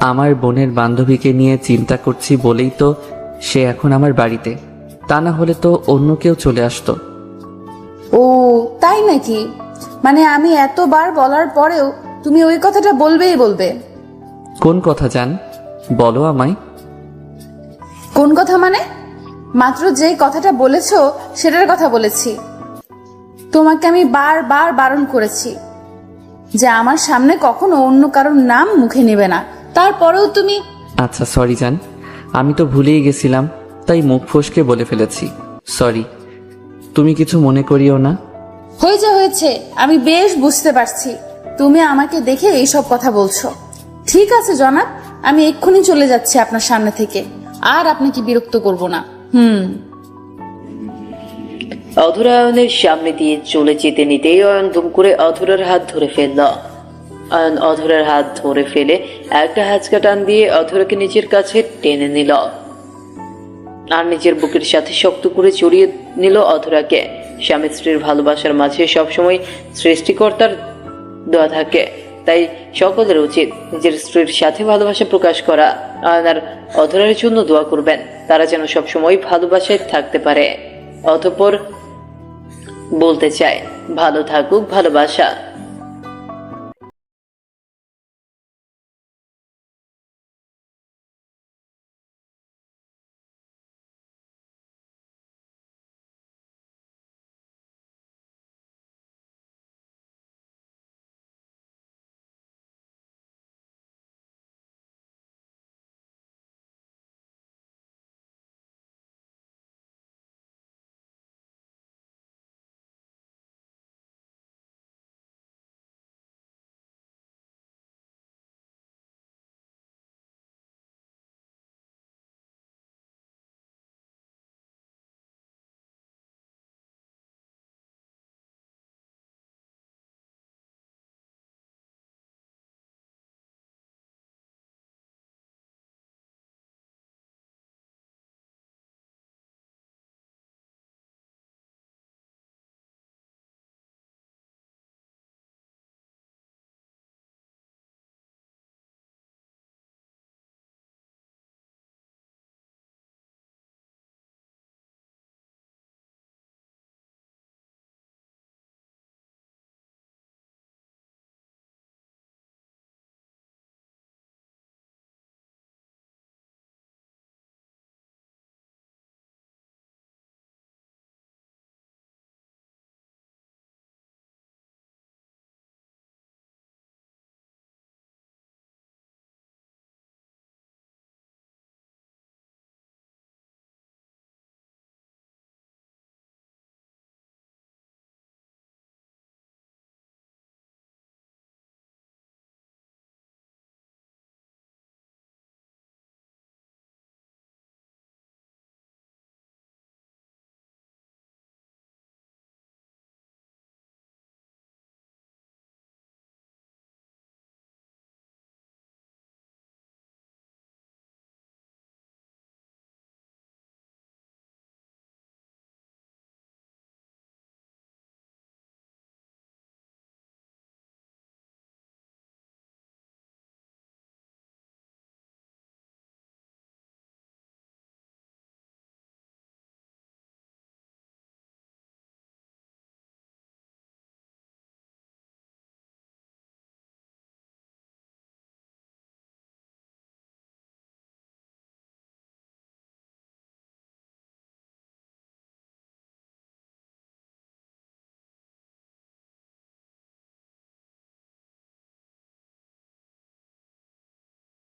আমার বোনের বান্ধবীকে নিয়ে চিন্তা করছি বলেই তো সে এখন আমার বাড়িতে, তা না হলে তো অন্য কেউ চলে আসতো। ও তাই নাকি? মানে আমি এতবার বলার পরেও তুমি ওই কথাটা বলবেই বলবে? কোন কথা জান, বলো আমায়। কোন কথা মানে? মাত্র যেই কথাটা বলেছো সেটার কথা বলেছি। তোমাকে আমি বারবার বারণ করেছি যে আমার সামনে কখনো অন্য কারোর নাম মুখে নেবে না, তারপরেও তুমি। আচ্ছা সরি জান, আমি তো ভুলেই গেছিলাম, তাই মুখ ফসকে বলে ফেলেছি, সরি। তুমি কিছু মনে করিও না। হয়েছে, আমি বেশ বুঝতে পারছি তুমি আমাকে দেখে এইসব কথা বলছো। ঠিক আছে জনাব, আমি এক্ষুনি চলে যাচ্ছি আপনার সামনে থেকে, আর আপনাকে বিরক্ত করব না। অধরা অয়নের সামনে দিয়ে চলে যেতে নিতেই অয়ন দুম করে অধরার হাত ধরে ফেলল। অয়ন অধরার হাত ধরে ফেলে একটা হাঁচকা টান দিয়ে অধরাকে নিজের কাছে টেনে নিল আর নিজের বুকের সাথে শক্ত করে জড়িয়ে নিল অধরাকে। স্বামী স্ত্রীর ভালোবাসার মাঝে সবসময় সৃষ্টিকর্তার দোয়া থাকে, তাই সকলের উচিত নিজের স্ত্রীর সাথে ভালোবাসা প্রকাশ করা। অয়ন আর অধরার জন্য দোয়া করবেন, তারা যেন সবসময় ভালোবাসায় থাকতে পারে। অতঃপর বলতে চায়, ভালো থাকুক ভালোবাসা।